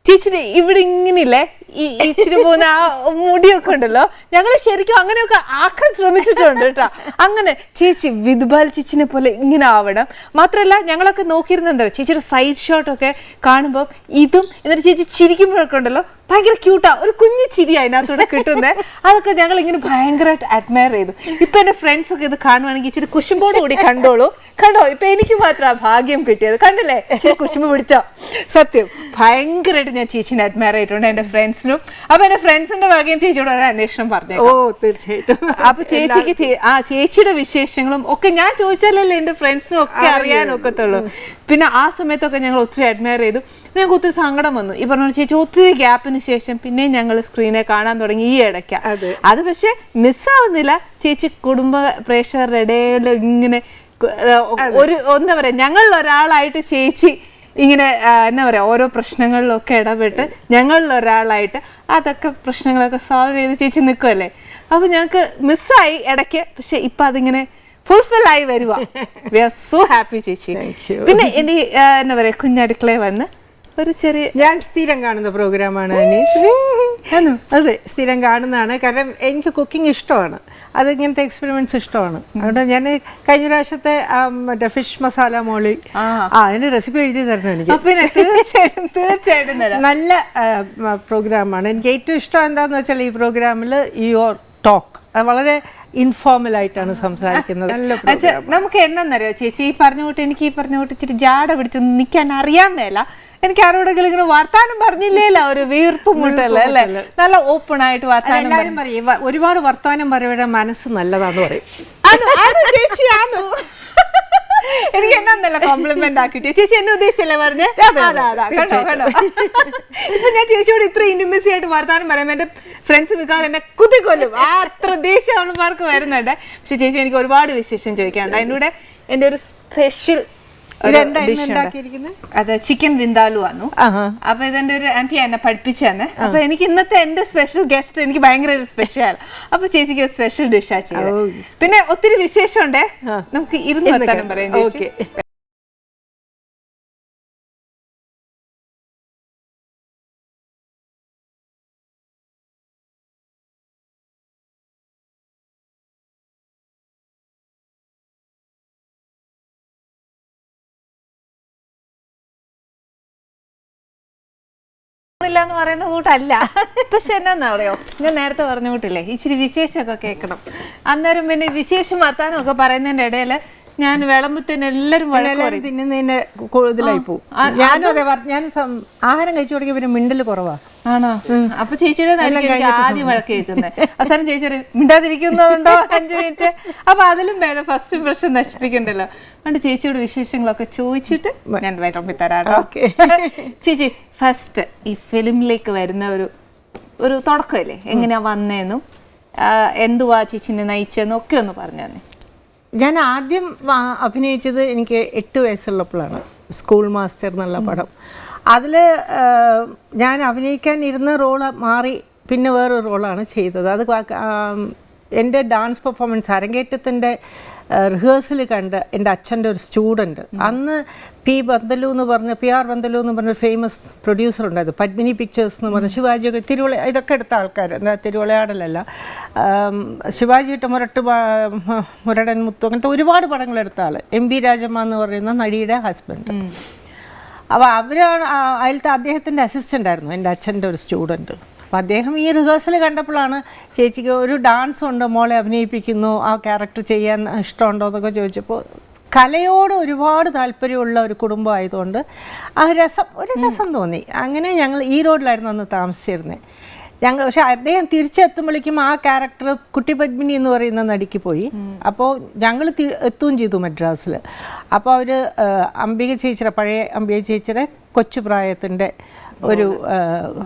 ചേച്ചിയുടെ ഇവിടെ ഇങ്ങനെയില്ലേ ഈ ഇച്ചിരി പോകുന്ന ആ മുടിയൊക്കെ ഉണ്ടല്ലോ, ഞങ്ങൾ ശരിക്കും അങ്ങനെയൊക്കെ ആക്കാൻ ശ്രമിച്ചിട്ടുണ്ട് കേട്ടോ. അങ്ങനെ ചേച്ചി വിദ്ബാൽ ചേച്ചിനെ പോലെ ഇങ്ങനെ ആവണം. മാത്രമല്ല ഞങ്ങളൊക്കെ നോക്കിയിരുന്ന എന്താ ചേച്ചിയുടെ സൈഡ് ഷോട്ടൊക്കെ കാണുമ്പോൾ ഇതും എന്നിട്ട് ചേച്ചി ചിരിക്കുമ്പോഴൊക്കെ ഉണ്ടല്ലോ ഭയങ്കര ക്യൂട്ടാ, ഒരു കുഞ്ഞു ചിരി അതിനകത്തൂടെ കിട്ടുന്നത്. അതൊക്കെ ഞങ്ങൾ ഇങ്ങനെ ഭയങ്കരമായിട്ട് അഡ്മയർ ചെയ്തു. ഇപ്പൊ എൻ്റെ ഫ്രണ്ട്സൊക്കെ ഇത് കാണുവാണെങ്കിൽ ഇച്ചിരി കുശുമ്പോട് കൂടി കണ്ടോ. ഇപ്പൊ എനിക്ക് മാത്രം ആ ഭാഗ്യം കിട്ടിയത്, കണ്ടില്ലേ ഇച്ചിരി കുശുമ്പ് പിടിച്ചോ. സത്യം ഭയങ്കരമായിട്ട് ഞാൻ ചേച്ചിനെ അഡ്മയർ ചെയ്തിട്ടുണ്ട് എൻ്റെ ഫ്രണ്ട്സിനും. അപ്പൊ എൻ്റെ ഫ്രണ്ട്സിന്റെ ഭാഗ്യം ചേച്ചിയോട് ഒരു അന്വേഷണം പറഞ്ഞു. ഓ തീർച്ചയായിട്ടും. അപ്പൊ ചേച്ചിക്ക് ചേച്ചിയുടെ വിശേഷങ്ങളും ഒക്കെ ഞാൻ ചോദിച്ചാലല്ലേ എൻ്റെ ഫ്രണ്ട്സിനും ഒക്കെ അറിയാനൊക്കത്തുള്ളൂ. പിന്നെ ആ സമയത്തൊക്കെ ഞങ്ങൾ ഒത്തിരി അഡ്മയർ ചെയ്തു. ഞങ്ങൾക്ക് ഒത്തിരി സങ്കടം വന്നു. ഈ പറഞ്ഞ ചേച്ചി ഒത്തിരി ഗ്യാപ്പിന് ശേഷം പിന്നെ ഞങ്ങൾ സ്ക്രീനെ കാണാൻ തുടങ്ങി ഈ ഇടയ്ക്ക്. അത് പക്ഷെ മിസ്സാവുന്നില്ല. ചേച്ചി കുടുംബ പ്രേക്ഷകരുടെ ഇടയിൽ ഇങ്ങനെ ഒരു എന്താ പറയാ, ഞങ്ങളിൽ ഒരാളായിട്ട് ചേച്ചി ഇങ്ങനെ എന്നാ പറയാ ഓരോ പ്രശ്നങ്ങളിലൊക്കെ ഇടപെട്ട് ഞങ്ങളിൽ ഒരാളായിട്ട് അതൊക്കെ പ്രശ്നങ്ങളൊക്കെ സോൾവ് ചെയ്ത് ചേച്ചി നിൽക്കുമല്ലേ. അപ്പൊ ഞങ്ങൾക്ക് മിസ്സായി ഇടയ്ക്ക്, പക്ഷെ ഇപ്പൊ അതിങ്ങനെ ഫുൾഫിൽ ആയി വരുക. വി ആർ സോ ഹാപ്പി ചേച്ചി. പിന്നെ എൻ്റെ എന്താ പറയാ കുഞ്ഞടുക്കളയിൽ വന്ന് ഒരു ചെറിയ, ഞാൻ സ്ഥിരം കാണുന്ന പ്രോഗ്രാമാണ് അനീസ്. അതെ സ്ഥിരം കാണുന്നതാണ്, കാരണം എനിക്ക് കുക്കിംഗ് ഇഷ്ടമാണ്. അതിങ്ങനത്തെ എക്സ്പെരിമെന്റ്സ് ഇഷ്ടമാണ്. അതുകൊണ്ട് ഞാൻ കഴിഞ്ഞ പ്രാവശ്യത്തെ മറ്റേ ഫിഷ് മസാല മോളി അതിന് റെസിപ്പി എഴുതി തരണം എനിക്ക്. പിന്നെ തീർച്ചയായിട്ടും നല്ല പ്രോഗ്രാമാണ്. എനിക്ക് ഏറ്റവും ഇഷ്ടം എന്താന്ന് വെച്ചാൽ ഈ പ്രോഗ്രാമിൽ യുവർ ടോക്ക് വളരെ ഇൻഫോർമൽ ആയിട്ടാണ് സംസാരിക്കുന്നത്. നമുക്ക് എന്നറിയോ ചേച്ചി, ഈ പറഞ്ഞ കൂട്ടി എനിക്ക് ഈ പറഞ്ഞ കൂട്ടി ഇച്ചിരി ജാട പിടിച്ചൊന്നും നിൽക്കാൻ അറിയാൻ മേല. എനിക്ക് ആരോടെങ്കിലും ഇങ്ങനെ വർത്താനം പറഞ്ഞില്ലേല ഒരു വീർപ്പ് മുട്ടല്ലേ അല്ലേ, നല്ല ഓപ്പൺ ആയിട്ട് വർത്താനം. എല്ലാവരും പറയും ഒരുപാട് വർത്താനം പറയുമ്പോൾ മനസ്സ് നല്ലതാന്ന് പറയും. ചേച്ചിയാണോ എനിക്ക് എന്നല്ല കോംപ്ലിമെന്റ് ആക്കിട്ട് ചേച്ചി എന്നെ ഉദ്ദേശിച്ചല്ലേ പറഞ്ഞേ. കണ്ടോ കണ്ടോ, ഇപ്പൊ ഞാൻ ചേച്ചിയോട് ഇത്ര ഇന്റിമസി ആയിട്ട് വർത്താനം പറയുമ്പോ എന്റെ ഫ്രണ്ട്സ് മിക്കവാറും എന്നെ കുത്തിക്കൊല്ലും. അത്ര ദേഷ്യം അവൾമാർക്ക് വരുന്നുണ്ട്. പക്ഷെ ചേച്ചി എനിക്ക് ഒരുപാട് വിശേഷം ചോദിക്കാനുണ്ട്. അതിൻ്റെ കൂടെ എന്റെ ഒരു സ്പെഷ്യൽ അത് ചിക്കൻ വിന്താലു ആണ്. അപ്പൊ ഇതെന്റെ ഒരു ആന്റി എന്നെ പഠിപ്പിച്ചു തന്നെ. അപ്പൊ എനിക്ക് ഇന്നത്തെ എന്റെ സ്പെഷ്യൽ ഗസ്റ്റ് എനിക്ക് ഭയങ്കര ഒരു സ്പെഷ്യൽ. അപ്പൊ ചേച്ചിക്ക് സ്പെഷ്യൽ ഡിഷാ ചെയ്തത്. പിന്നെ ഒത്തിരി വിശേഷം ഉണ്ടേ, നമുക്ക് ഇരുന്ന് വർത്താനം പറയാം ചേച്ചി. എന്ന് പറയുന്ന കൂട്ടല്ല. പക്ഷെ എന്നാ അറിയോ, ഞാൻ നേരത്തെ പറഞ്ഞ കൂട്ടില്ലേ ഇച്ചിരി വിശേഷമൊക്കെ കേൾക്കണം. അന്നേരം പിന്നെ വിശേഷം വർത്താനം ഒക്കെ പറയുന്നതിന്റെ ഇടയിൽ ഞാൻ വിളമ്പത്തിന് എല്ലാരും തിന്നുന്നതിന്റെ കൂടുതലായി പോകും. ഞാനും അതെ, ഞാൻ ആഹാരം കഴിച്ചു തുടങ്ങിയ പിന്നെ മിണ്ടല് കുറവാ. ആണോ? അപ്പൊ ചേച്ചിയുടെ ആദ്യം വഴക്ക് കേൾക്കുന്നത്. അവസാനം ചേച്ചി മിണ്ടാതിരിക്കുന്നതുണ്ടോ 5 മിനിറ്റ്. അപ്പൊ അതിലും വേണം ഫസ്റ്റ് ഇംപ്രഷൻ നശിപ്പിക്കണ്ടല്ലോ. അതുകൊണ്ട് ചേച്ചിയോട് വിശേഷങ്ങളൊക്കെ ചോദിച്ചിട്ട് ഞാൻ വിളമ്പിത്തരാട്ടോ. ചേച്ചി ഫസ്റ്റ് ഈ ഫിലിമിലേക്ക് വരുന്ന ഒരു തുടക്കമല്ലേ, എങ്ങനെയാ വന്നേന്നും എന്തുവാ ചേച്ചിനെ നയിച്ചെന്നും ഒക്കെ ഒന്ന് പറഞ്ഞു തന്നെ. ഞാൻ ആദ്യം അഭിനയിച്ചത് എനിക്ക് 8 വയസ്സുള്ളപ്പോഴാണ്. സ്കൂൾ മാസ്റ്റർ എന്നുള്ള പടം. അതിൽ ഞാൻ അഭിനയിക്കാൻ ഇരുന്ന റോള് മാറി പിന്നെ വേറൊരു റോളാണ് ചെയ്തത്. അത് എൻ്റെ ഡാൻസ് പെർഫോമൻസ് അരങ്ങേറ്റത്തിൻ്റെ റിഹേഴ്സൽ കണ്ട് എൻ്റെ അച്ഛൻ്റെ ഒരു സ്റ്റുഡൻറ്റ്, അന്ന് PR ബന്തലു എന്ന് പറഞ്ഞ ഫേമസ് പ്രൊഡ്യൂസർ ഉണ്ടായത്, പത്മിനി പിക്ചേഴ്സ് എന്ന് പറഞ്ഞ ശിവാജിയൊക്കെ ഇതൊക്കെ എടുത്ത ആൾക്കാർ, എന്താ തിരുവളയാടലല്ല, ശിവാജിയിട്ട് മുരടൻ മുത്തു അങ്ങനത്തെ ഒരുപാട് പടങ്ങളെടുത്ത ആൾ, MB രാജമ്മ എന്ന് പറയുന്ന നടിയുടെ ഹസ്ബൻഡ്. അപ്പോൾ അവരാണ് അതിലത്തെ അദ്ദേഹത്തിൻ്റെ അസിസ്റ്റൻ്റ് ആയിരുന്നു എൻ്റെ അച്ഛൻ്റെ ഒരു സ്റ്റുഡൻറ്റ്. അപ്പോൾ അദ്ദേഹം ഈ റിഹേഴ്സൽ കണ്ടപ്പോഴാണ് ചേച്ചിക്ക് ഒരു ഡാൻസ് ഉണ്ട്, മോളെ അഭിനയിപ്പിക്കുന്നു, ആ ക്യാരക്ടർ ചെയ്യാൻ ഇഷ്ടമുണ്ടോ എന്നൊക്കെ ചോദിച്ചപ്പോൾ കലയോട് ഒരുപാട് താല്പര്യമുള്ള ഒരു കുടുംബം ആയതുകൊണ്ട് ഒരു രസം തോന്നി. അങ്ങനെ ഞങ്ങൾ ഈ റോഡിലായിരുന്നു അന്ന് താമസിച്ചിരുന്നത്. പക്ഷെ അദ്ദേഹം തിരിച്ചെത്തുമ്പോഴേക്കും ആ ക്യാരക്ടർ കുട്ടി പത്മിനി എന്ന് പറയുന്ന നടിക്ക് പോയി. അപ്പോൾ ഞങ്ങൾ എത്തുകയും ചെയ്തു മദ്രാസിൽ. അപ്പോൾ അവർ പഴയ അംബിക ചേച്ചിയുടെ കൊച്ചു പ്രായത്തിൻ്റെ ഒരു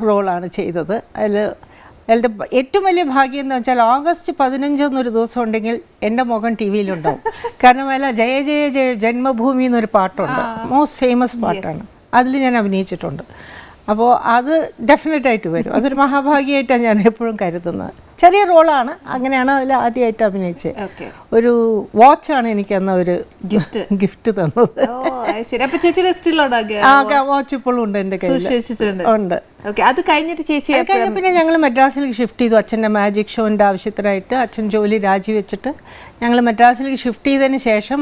റോളാണ് ചെയ്തത്. അതിൻ്റെ ഏറ്റവും വലിയ ഭാഗ്യം എന്ന് വെച്ചാൽ August 15 എന്നൊരു ദിവസം ഉണ്ടെങ്കിൽ എൻ്റെ മുഖം TV യിലുണ്ടാവും. കാരണം ജയ ജയ ജയ ജന്മഭൂമി എന്നൊരു പാട്ടുണ്ട്, മോസ്റ്റ് ഫേമസ് പാട്ടാണ്, അതിൽ ഞാൻ അഭിനയിച്ചിട്ടുണ്ട്. അപ്പോൾ അത് ഡെഫിനറ്റായിട്ട് വരും. അതൊരു മഹാഭാഗ്യമായിട്ടാണ് ഞാൻ എപ്പോഴും കരുതുന്നത്. ചെറിയ റോളാണ്, അങ്ങനെയാണ് അതിൽ ആദ്യമായിട്ട് അഭിനയിച്ചത്. ഒരു വാച്ചാണ് എനിക്ക് അന്ന് ഒരു ഗിഫ്റ്റ് തന്നത്. വാച്ച് ഇപ്പോഴും ഉണ്ട് എൻ്റെ കയ്യിൽ ഉണ്ട്. അത് കഴിഞ്ഞിട്ട് ചേച്ചി പിന്നെ ഞങ്ങൾ മദ്രാസിലേക്ക് ഷിഫ്റ്റ് ചെയ്തു. അച്ഛൻ്റെ മാജിക് ഷോൻ്റെ ആവശ്യത്തിനായിട്ട് അച്ഛൻ ജോലി രാജിവെച്ചിട്ട് ഞങ്ങൾ മദ്രാസിലേക്ക് ഷിഫ്റ്റ് ചെയ്തതിന് ശേഷം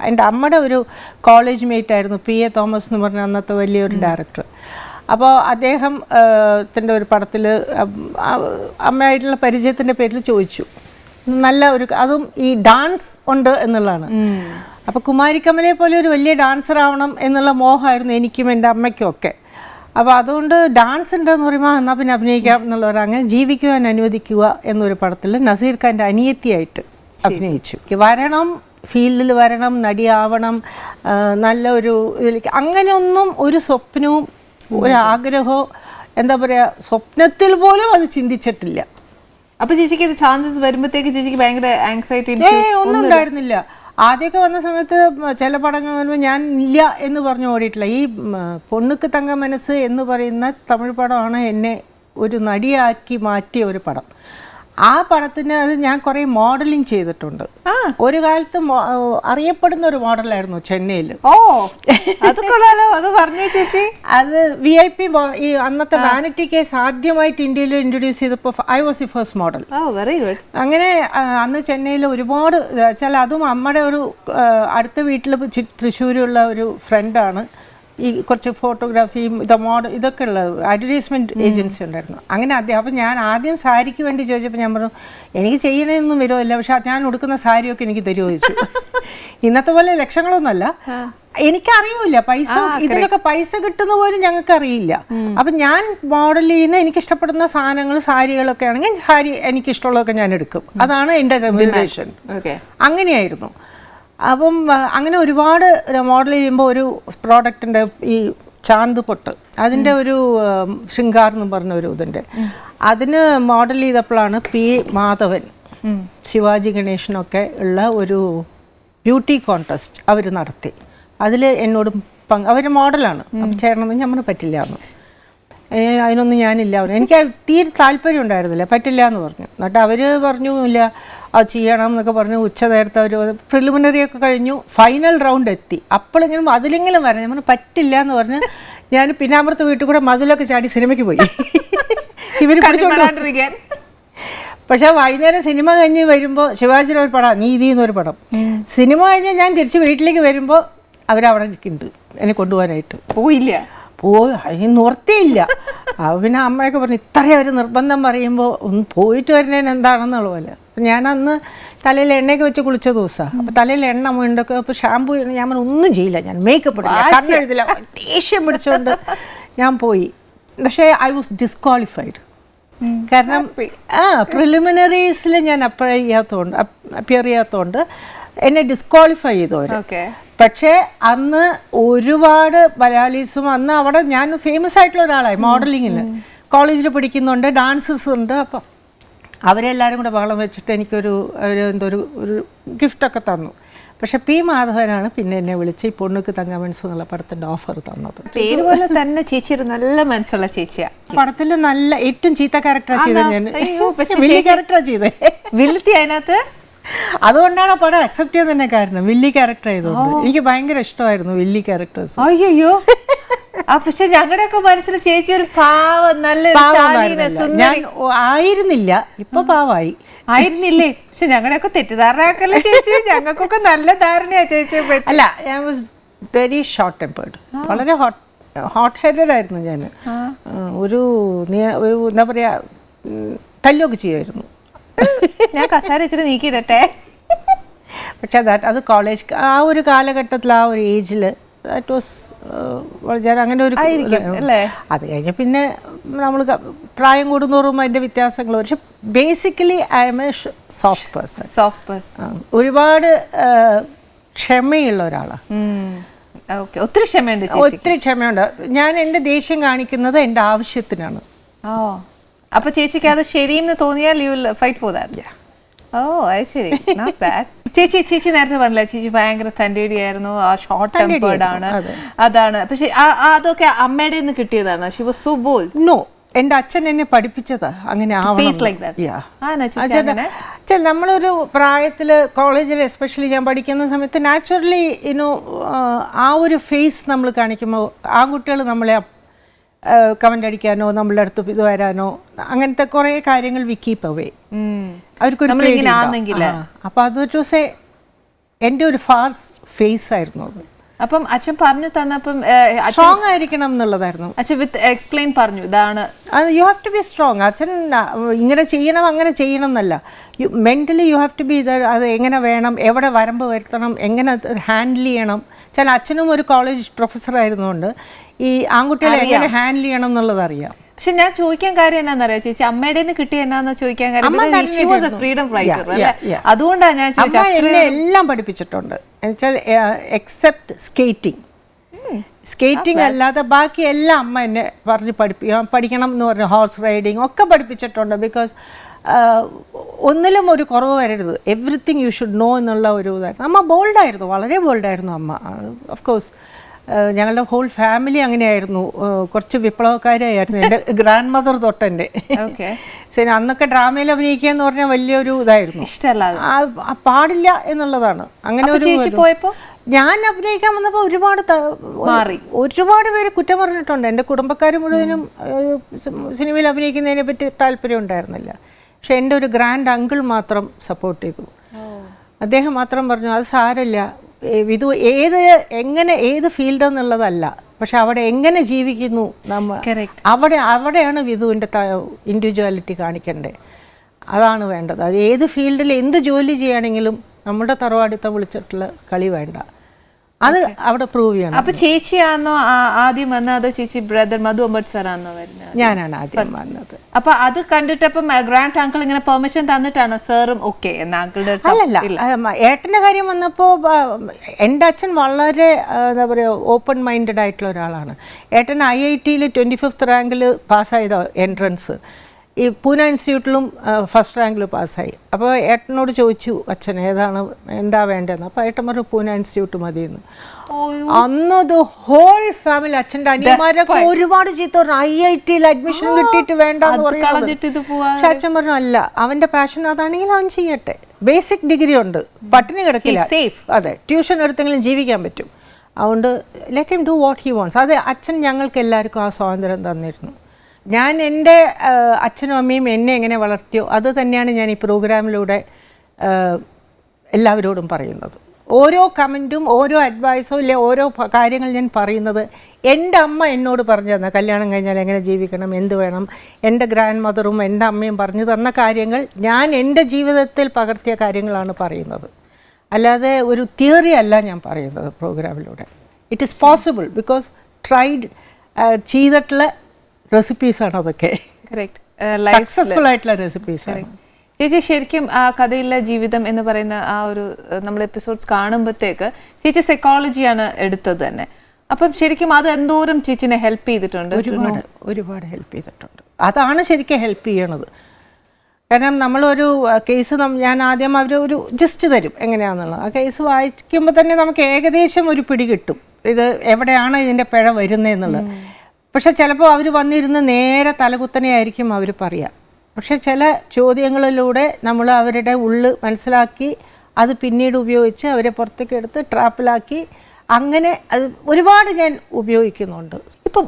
എൻ്റെ അമ്മയുടെ ഒരു കോളേജ് മേറ്റ് ആയിരുന്നു PA തോമസ് എന്ന് പറഞ്ഞ അന്നത്തെ വലിയൊരു ഡയറക്ടർ. അപ്പോൾ അദ്ദേഹത്തിൻ്റെ ഒരു പടത്തിൽ അമ്മയായിട്ടുള്ള പരിചയത്തിൻ്റെ പേരിൽ ചോദിച്ചു, നല്ല അതും ഈ ഡാൻസ് ഉണ്ട് എന്നുള്ളതാണ്. അപ്പോൾ കുമാരിക്കമലയെ പോലെ ഒരു വലിയ ഡാൻസർ ആവണം എന്നുള്ള മോഹമായിരുന്നു എനിക്കും എൻ്റെ അമ്മയ്ക്കും ഒക്കെ. അപ്പോൾ അതുകൊണ്ട് ഡാൻസ് ഉണ്ടെന്ന് പറയുമ്പോൾ എന്നാൽ പിന്നെ അഭിനയിക്കാം എന്നുള്ളവർ അങ്ങനെ ജീവിക്കുവാൻ അനുവദിക്കുക എന്നൊരു പടത്തിൽ നസീർ ഖാൻ്റെ അനിയത്തിയായിട്ട് അഭിനയിച്ചു. വരണം, ഫീൽഡിൽ വരണം, നടിയാവണം, നല്ല ഒരു ഇതിലേക്ക് അങ്ങനെയൊന്നും ഒരു സ്വപ്നവും ഒരാഗ്രഹമോ എന്താ പറയുക സ്വപ്നത്തിൽ പോലും അത് ചിന്തിച്ചിട്ടില്ല. അപ്പൊ ചേച്ചിക്ക് ഇത് ചാൻസസ് വരുമ്പോഴത്തേക്ക് ചേച്ചിക്ക് ഭയങ്കര ആങ്സൈറ്റി ഒന്നും ഉണ്ടായിരുന്നില്ല. ആദ്യമൊക്കെ വന്ന സമയത്ത് ചില പടങ്ങൾ വരുമ്പോൾ ഞാൻ ഇല്ല എന്ന് പറഞ്ഞു ഓടിയിട്ടില്ല. ഈ പൊണ്ണുക്ക് തങ്ക മനസ്സ് എന്ന് പറയുന്ന തമിഴ് പടമാണ് എന്നെ ഒരു നടിയാക്കി മാറ്റിയ ഒരു പടം. ആ പടത്തിന് അത് ഞാൻ കുറേ മോഡലിംഗ് ചെയ്തിട്ടുണ്ട്. ഒരു കാലത്ത് അറിയപ്പെടുന്ന ഒരു മോഡലായിരുന്നു ചെന്നൈയിൽ. ഓ അത് കൊള്ളാലോ, അത് പറഞ്ഞേ ചേച്ചി. അത് VIP ഈ അന്നത്തെ വാനിറ്റി കേസ് ആദ്യമായിട്ട് ഇന്ത്യയിൽ ഇൻട്രൊഡ്യൂസ് ചെയ്തപ്പോൾ I was the first model. Very good. അങ്ങനെ അന്ന് ചെന്നൈയിൽ ഒരുപാട് വെച്ചാൽ അതും അമ്മയുടെ ഒരു അടുത്ത വീട്ടിൽ തൃശ്ശൂരുള്ള ഒരു ഫ്രണ്ടാണ് ഈ കുറച്ച് ഫോട്ടോഗ്രാഫ്സ് ഈ മോഡൽ ഇതൊക്കെ ഉള്ള അഡ്വർടൈസ്മെൻറ്റ് ഏജൻസി ഉണ്ടായിരുന്നു. അങ്ങനെ അപ്പം ഞാൻ ആദ്യം സാരിക്ക് വേണ്ടി ചോദിച്ചപ്പോൾ ഞാൻ പറഞ്ഞു എനിക്ക് ചെയ്യണമെന്നൊന്നും വരുമില്ല, പക്ഷെ ഞാൻ ഉടുക്കുന്ന സാരിയൊക്കെ എനിക്ക് തരുമോ ചോദിച്ചു. ഇന്നത്തെ പോലെ ലക്ഷങ്ങളൊന്നുമല്ല, എനിക്കറിയില്ല പൈസ, ഇതിലൊക്കെ പൈസ കിട്ടുന്ന പോലും ഞങ്ങൾക്ക് അറിയില്ല. അപ്പം ഞാൻ മോഡൽ ചെയ്യുന്ന എനിക്കിഷ്ടപ്പെടുന്ന സാധനങ്ങൾ സാരികളൊക്കെ ആണെങ്കിൽ സാരി എനിക്കിഷ്ടമുള്ളതൊക്കെ ഞാൻ എടുക്കും. അതാണ് എൻ്റെ റെമ്യൂണറേഷൻ. അങ്ങനെയായിരുന്നു. അപ്പം അങ്ങനെ ഒരുപാട് മോഡൽ ചെയ്യുമ്പോൾ ഒരു പ്രോഡക്റ്റിൻ്റെ ഈ ചാന്ത് പൊട്ട് അതിൻ്റെ ഒരു ശൃംഗാർ എന്ന് പറഞ്ഞ ഒരു ഇതിൻ്റെ അതിന് മോഡൽ ചെയ്തപ്പോഴാണ് P. മാധവൻ, ശിവാജി ഗണേശനൊക്കെ ഉള്ള ഒരു ബ്യൂട്ടി കോൺടെസ്റ്റ് അവർ നടത്തി. അതിൽ എന്നോട് അവർ മോഡലാണ്, അപ്പം ചേരണമെന്ന് നമ്മൾ പറ്റില്ല എന്ന്. അതിനൊന്നും ഞാനില്ല, എനിക്ക് തീരെ താല്പര്യം ഉണ്ടായിരുന്നില്ല, പറ്റില്ല എന്ന് പറഞ്ഞു. എന്നിട്ട് അവർ പറഞ്ഞു ഇല്ല അത് ചെയ്യണം എന്നൊക്കെ പറഞ്ഞു. ഉച്ച നേരത്തെ ഒരു പ്രിലിമിനറി ഒക്കെ കഴിഞ്ഞു, ഫൈനൽ റൗണ്ട് എത്തി. അപ്പോഴെങ്കിലും അതിലെങ്കിലും വരാം, ഞാൻ പറഞ്ഞു പറ്റില്ല എന്ന് പറഞ്ഞ് ഞാൻ പിന്നാമ്പുറത്ത് വീട്ടിൽ കൂടെ മതിലൊക്കെ ചാടി സിനിമയ്ക്ക് പോയി. ഇവർ പഠിച്ചുകൊണ്ടിരിക്കാൻ. പക്ഷേ വൈകുന്നേരം സിനിമ കഴിഞ്ഞ് വരുമ്പോൾ ശിവാജിയുടെ ഒരു പടം നീതി എന്നൊരു പടം, സിനിമ കഴിഞ്ഞ് ഞാൻ തിരിച്ച് വീട്ടിലേക്ക് വരുമ്പോൾ അവരവിടെ നിൽക്കുന്നുണ്ട് എന്നെ കൊണ്ടുപോകാനായിട്ട്. പോയില്ല, അതിന് നിർത്തിയില്ല. പിന്നെ അമ്മയൊക്കെ പറഞ്ഞു ഇത്രയും അവർ നിർബന്ധം പറയുമ്പോൾ ഒന്ന് പോയിട്ട് വരുന്നതിന് എന്താണെന്നുള്ള പോലെ. അപ്പം ഞാൻ അന്ന് തലയിൽ എണ്ണയൊക്കെ വെച്ച് കുളിച്ച ദിവസമാണ്. അപ്പോൾ തലയിൽ എണ്ണ മുണ്ടൊക്കെ അപ്പോൾ ഷാമ്പൂ ഞാൻ ഒന്നും ചെയ്യില്ല, ഞാൻ മേക്കപ്പ് ഇടില്ല, കണ്ണെഴുതില്ല, ദേഷ്യം പിടിച്ചുകൊണ്ട് ഞാൻ പോയി. പക്ഷേ ഐ വാസ് ഡിസ്ക്വാളിഫൈഡ്. കാരണം പ്രിലിമിനറീസിൽ ഞാൻ അപ്പിയർ ചെയ്യാത്തതുകൊണ്ട് എന്നെ ഡിസ്ക്വാളിഫൈ ചെയ്തു അവർ. പക്ഷേ അന്ന് ഒരുപാട് മലയാളീസും അന്ന് അവിടെ ഞാൻ ഫേമസ് ആയിട്ടുള്ള ഒരാളായി മോഡലിങ്ങിൽ, കോളേജിൽ പഠിക്കുന്നുണ്ട്, ഡാൻസസ് ഉണ്ട്. അപ്പം അവരെല്ലാവരും കൂടെ ബഹളം വെച്ചിട്ട് എനിക്കൊരു ഒരു ഗിഫ്റ്റൊക്കെ തന്നു. പക്ഷെ P. മാധവനാണ് പിന്നെ എന്നെ വിളിച്ച് ഈ പൊണ്ണുക്ക് തങ്കമൻസ് എന്നുള്ള പടത്തിൻ്റെ ഓഫർ തന്നത്. പേര് പോലെ തന്നെ ചേച്ചി ഒരു നല്ല മനസ്സുള്ള ചേച്ചിയാ. പടത്തിൽ നല്ല ഏറ്റവും ചീത്ത ക്യാരക്ടറാണ് ചെയ്തത് ഞാൻ. വലിയ ക്യാരക്ടറാണ് ചെയ്തത്, വില്ലത്തി. അതിനകത്ത് അതുകൊണ്ടാണ് ആ പടം അക്സെപ്റ്റ് ചെയ്യാൻ തന്നെ കാരണം, വില്ലി ക്യാരക്ടർ ആയതുകൊണ്ട്. എനിക്ക് ഭയങ്കര ഇഷ്ടമായിരുന്നു വില്ലി ക്യാരക്ടേഴ്സ്. അയ്യോ പക്ഷെ ഞങ്ങളുടെയൊക്കെ മനസ്സിൽ ചേച്ചി ഒരു പാവം നല്ല ഞാൻ ആയിരുന്നില്ല, ഇപ്പൊ പാവായി. ആയിരുന്നില്ലേ? പക്ഷെ ഞങ്ങളുടെയൊക്കെ തെറ്റിദ്ധാരണയാക്കല്ലേ ചേച്ചി, ഞങ്ങൾക്കൊക്കെ നല്ല ധാരണയാ ചേച്ചി. അല്ല, ഞാൻ വാസ് വെരി ഷോർട്ട് ടെമ്പേർഡ്, വളരെ ഹോട്ട് ഹെഡഡ് ആയിരുന്നു ഞാൻ. ഒരു എന്താ പറയാ തല്ലൊക്കെ ചെയ്യുമായിരുന്നു. ഞാൻ കസാര ഇച്ചിരി നീക്കിയിടട്ടെ. പക്ഷെ അത് കോളേജ് ആ ഒരു കാലഘട്ടത്തിൽ ആ ഒരു ഏജിൽ ദാറ്റ് വാസ് വളരെ അങ്ങനെ ഒരു അല്ലേ. അത് കഴിഞ്ഞ് പിന്നെ നമ്മൾ പ്രായം കൂടുന്നോറും അതിൻ്റെ വ്യത്യാസങ്ങൾ. പക്ഷെ basically I M A soft person. ഒരുപാട് ക്ഷമയുള്ള ഒരാളാണ്. ഒത്തിരി ക്ഷമയുണ്ട്. ഞാൻ എൻ്റെ ദേഷ്യം കാണിക്കുന്നത് എൻ്റെ ആവശ്യത്തിനാണ്. അപ്പൊ ചേച്ചിക്ക് അത് ശരിയെന്ന് തോന്നിയാൽ you will fight for that. ഓ അത് ശരി, നോട്ട് ബാഡ്. ചേച്ചി നേരത്തെ പറഞ്ഞില്ല ചേച്ചി ഭയങ്കര തൻ്റെടിയായിരുന്നു, ആ ഷോർട്ട് ടെമ്പേർഡ് ആണ്, അതാണ്. പക്ഷെ അതൊക്കെ അമ്മയുടെ നിന്ന് കിട്ടിയതാണ്. She was so bold. No, എൻ്റെ അച്ഛൻ എന്നെ പഠിപ്പിച്ചതാ അങ്ങനെ നമ്മളൊരു പ്രായത്തിൽ കോളേജിൽ എസ്പെഷ്യലി ഞാൻ പഠിക്കുന്ന സമയത്ത് നാച്ചുറലി ആ ഒരു ഫേസ് നമ്മൾ കാണിക്കുമ്പോൾ ആൺകുട്ടികൾ നമ്മളെ കമൻ്റ് അടിക്കാനോ നമ്മളുടെ അടുത്ത് ഇത് വരാനോ അങ്ങനത്തെ കുറേ കാര്യങ്ങൾ വി കീപ്പ് അവേ. അവർക്കൊരു അപ്പം അതൊരു എൻ്റെ ഒരു ഫാസ്റ്റ് ഫേസ് ആയിരുന്നു അത്. അപ്പം അച്ഛൻ പറഞ്ഞു തന്നപ്പം സ്ട്രോങ് ആയിരിക്കണം എന്നുള്ളതായിരുന്നു. അച്ഛൻ വിത്ത് എക്സ്പ്ലെയിൻ പറഞ്ഞു ഇതാണ് you have to be strong. അച്ഛൻ ഇങ്ങനെ ചെയ്യണം അങ്ങനെ ചെയ്യണം എന്നല്ല, mentally you have to be അത് എങ്ങനെ വേണം, എവിടെ വരമ്പ് വരുത്തണം, എങ്ങനെ ഹാൻഡിൽ ചെയ്യണം. ചില അച്ഛനും ഒരു കോളേജ് പ്രൊഫസറായിരുന്നുകൊണ്ട് ഈ ആൺകുട്ടികളെ എങ്ങനെ ഹാൻഡിൽ ചെയ്യണം എന്നുള്ളത് അറിയാം. പക്ഷെ ഞാൻ ചോദിക്കാൻ കാര്യം എന്നാന്നറിയാം ചേച്ചി, അമ്മയുടെ നിന്ന് കിട്ടിയ എന്നാന്ന് ചോദിക്കാൻ കാര്യം ഫ്രീഡം ഫൈറ്റർ അല്ലേ, അതുകൊണ്ടാണ് ഞാൻ ചോദിച്ചത്. എല്ലാം പഠിപ്പിച്ചിട്ടുണ്ട് എന്നുവെച്ചാൽ എക്സെപ്റ്റ് സ്കേറ്റിംഗ്. സ്കേറ്റിംഗ് അല്ലാതെ ബാക്കി എല്ലാം അമ്മ എന്നെ പറഞ്ഞ് പഠിക്കണം എന്ന് പറഞ്ഞ ഹോഴ്സ് റൈഡിങ് ഒക്കെ പഠിപ്പിച്ചിട്ടുണ്ട്. ബിക്കോസ് ഒന്നിലും ഒരു കുറവ് വരരുത്, എവറിത്തിങ് യു ഷുഡ് നോ എന്നുള്ള ഒരു ഇതായിരുന്നു. അമ്മ ബോൾഡായിരുന്നു, വളരെ ബോൾഡായിരുന്നു അമ്മ. ഓഫ് കോഴ്സ് ഞങ്ങളുടെ ഹോൾ ഫാമിലി അങ്ങനെയായിരുന്നു. കുറച്ച് വിപ്ലവക്കാരായിരുന്നു എൻ്റെ ഗ്രാൻഡ് മദർ തൊട്ടെൻ്റെ. ശരി, അന്നൊക്കെ ഡ്രാമയിൽ അഭിനയിക്കുക എന്ന് പറഞ്ഞാൽ വലിയൊരു ഇതായിരുന്നു, ഇഷ്ടമല്ല, പാടില്ല എന്നുള്ളതാണ്. അങ്ങനെ ഒരു പോയപ്പോൾ ഞാൻ അഭിനയിക്കാൻ വന്നപ്പോൾ ഒരുപാട് പേര് കുറ്റം പറഞ്ഞിട്ടുണ്ട്. എൻ്റെ കുടുംബക്കാർ മുഴുവനും സിനിമയിൽ അഭിനയിക്കുന്നതിനെ പറ്റി താല്പര്യം ഉണ്ടായിരുന്നില്ല. പക്ഷെ എൻ്റെ ഒരു ഗ്രാൻഡ് അങ്കിൾ മാത്രം സപ്പോർട്ട് ചെയ്തു. അദ്ദേഹം മാത്രം പറഞ്ഞു അത് സാരമില്ല, വിധു ഏത് ഫീൽഡ് എന്നുള്ളതല്ല, പക്ഷെ അവിടെ എങ്ങനെ ജീവിക്കുന്നു അവിടെയാണ് വിധുവിൻ്റെ ഇൻഡിവിജ്വാലിറ്റി കാണിക്കേണ്ടത്. അതാണ് വേണ്ടത്. അത് ഏത് ഫീൽഡിൽ എന്ത് ജോലി ചെയ്യുകയാണെങ്കിലും നമ്മുടെ തറവാടിത്തം വിളിച്ചിട്ടുള്ള കളി വേണ്ട, അത് അവിടെ പ്രൂവ് ചെയ്യണം. അപ്പൊ ചേച്ചിയാണോ ആദ്യം വന്നത്, അതോ ചേച്ചി ബ്രദർ മധു അമ്പട്ട് സാറാണോ വരുന്നത്? ഞാനാണ് ആദ്യം വന്നത്. അപ്പൊ അത് കണ്ടിട്ടപ്പം ഗ്രാൻഡ് അങ്കിൾ ഇങ്ങനെ പെർമിഷൻ തന്നിട്ടാണ് സാറും ഓക്കെ എന്നാ അങ്കിളുടെ? അല്ലല്ല, ഏട്ടൻ്റെ കാര്യം വന്നപ്പോൾ എൻ്റെ അച്ഛൻ വളരെ എന്താ പറയുക ഓപ്പൺ മൈൻഡഡ് ആയിട്ടുള്ള ഒരാളാണ്. ഏട്ടൻ IIT-യിൽ 25th റാങ്കിൽ പാസ്സായതോ എൻട്രൻസ്. ഈ പൂന ഇൻസ്റ്റിറ്റ്യൂട്ടിലും ഫസ്റ്റ് റാങ്കിൽ പാസ്സായി. അപ്പോൾ ഏട്ടനോട് ചോദിച്ചു അച്ഛൻ എന്താ വേണ്ടതെന്ന്. അപ്പോൾ ഏട്ടൻ പറഞ്ഞു പൂന ഇൻസ്റ്റിറ്റ്യൂട്ട് മതിയെന്ന്. അന്ന് ദ ഹോൾ ഫാമിലി, അച്ഛൻ്റെ അനിയന്മാരൊക്കെ ഒരുപാട് ചീത്ത പറഞ്ഞു IIT-യിൽ അഡ്മിഷൻ കിട്ടിയിട്ട് വേണ്ടെന്ന് പറഞ്ഞു. പക്ഷെ അച്ഛൻ പറഞ്ഞു അല്ല, അവൻ്റെ പാഷൻ അതാണെങ്കിൽ അവൻ ചെയ്യട്ടെ, ബേസിക് ഡിഗ്രി ഉണ്ട്, പട്ടിണി കിടക്കില്ല, സേഫ്, അതെ, ട്യൂഷൻ എടുത്തെങ്കിലും ജീവിക്കാൻ പറ്റും, അതുകൊണ്ട് let him do what he wants. അത് അച്ഛൻ ഞങ്ങൾക്ക് എല്ലാവർക്കും ആ സ്വാതന്ത്ര്യം തന്നിരുന്നു. ഞാൻ എൻ്റെ അച്ഛനും അമ്മയും എന്നെ എങ്ങനെ വളർത്തിയോ അത് തന്നെയാണ് ഞാൻ ഈ പ്രോഗ്രാമിലൂടെ എല്ലാവരോടും പറയുന്നത്. ഓരോ കമൻറ്റും ഓരോ അഡ്വൈസോ ഇല്ല ഓരോ കാര്യങ്ങൾ ഞാൻ പറയുന്നത് എൻ്റെ അമ്മ എന്നോട് പറഞ്ഞു തന്ന, കല്യാണം കഴിഞ്ഞാൽ എങ്ങനെ ജീവിക്കണം, എന്ത് വേണം, എൻ്റെ ഗ്രാൻഡ് മദറും എൻ്റെ അമ്മയും പറഞ്ഞു തന്ന കാര്യങ്ങൾ ഞാൻ എൻ്റെ ജീവിതത്തിൽ പകർത്തിയ കാര്യങ്ങളാണ് പറയുന്നത്. അല്ലാതെ ഒരു തിയറി അല്ല ഞാൻ പറയുന്നത് പ്രോഗ്രാമിലൂടെ. It is possible because tried ചെയ്തിട്ടുള്ള റെസിപ്പീസാണ് അതൊക്കെ, സക്സസ്ഫുൾ ആയിട്ടുള്ള റെസിപ്പീസാണ്. ചേച്ചി ശരിക്കും ആ കഥയിലെ ജീവിതം എന്ന് പറയുന്ന ആ ഒരു നമ്മൾ എപ്പിസോഡ്സ് കാണുമ്പോഴത്തേക്ക് ചേച്ചി സൈക്കോളജിയാണ് എടുത്തത് തന്നെ. അപ്പം ശരിക്കും അത് എന്തോരം ചേച്ചിനെ ഹെൽപ്പ് ചെയ്തിട്ടുണ്ട്? ഒരുപാട് ഹെൽപ്പ് ചെയ്തിട്ടുണ്ട്. അതാണ് ശരിക്കും ഹെൽപ്പ് ചെയ്യണത്. കാരണം നമ്മളൊരു കേസ് ഞാൻ ആദ്യം അവർ ഒരു ജസ്റ്റ് തരും എങ്ങനെയാണെന്നുള്ളത്. ആ കേസ് വായിക്കുമ്പോൾ തന്നെ നമുക്ക് ഏകദേശം ഒരു പിടി കിട്ടും, ഇത് എവിടെയാണ് ഇതിൻ്റെ പിഴ വരുന്നതെന്നുള്ളത്. പക്ഷെ ചിലപ്പോൾ അവർ വന്നിരുന്ന് നേരെ തലകുത്തനെ ആയിരിക്കും അവർ പറയുക. പക്ഷെ ചില ചോദ്യങ്ങളിലൂടെ നമ്മൾ അവരുടെ ഉള്ളു മനസ്സിലാക്കി അത് പിന്നീട് ഉപയോഗിച്ച് അവരെ പുറത്തേക്ക് എടുത്ത് ട്രാപ്പിലാക്കി, അങ്ങനെ അത് ഒരുപാട് ഞാൻ ഉപയോഗിക്കുന്നുണ്ട്. ഇപ്പം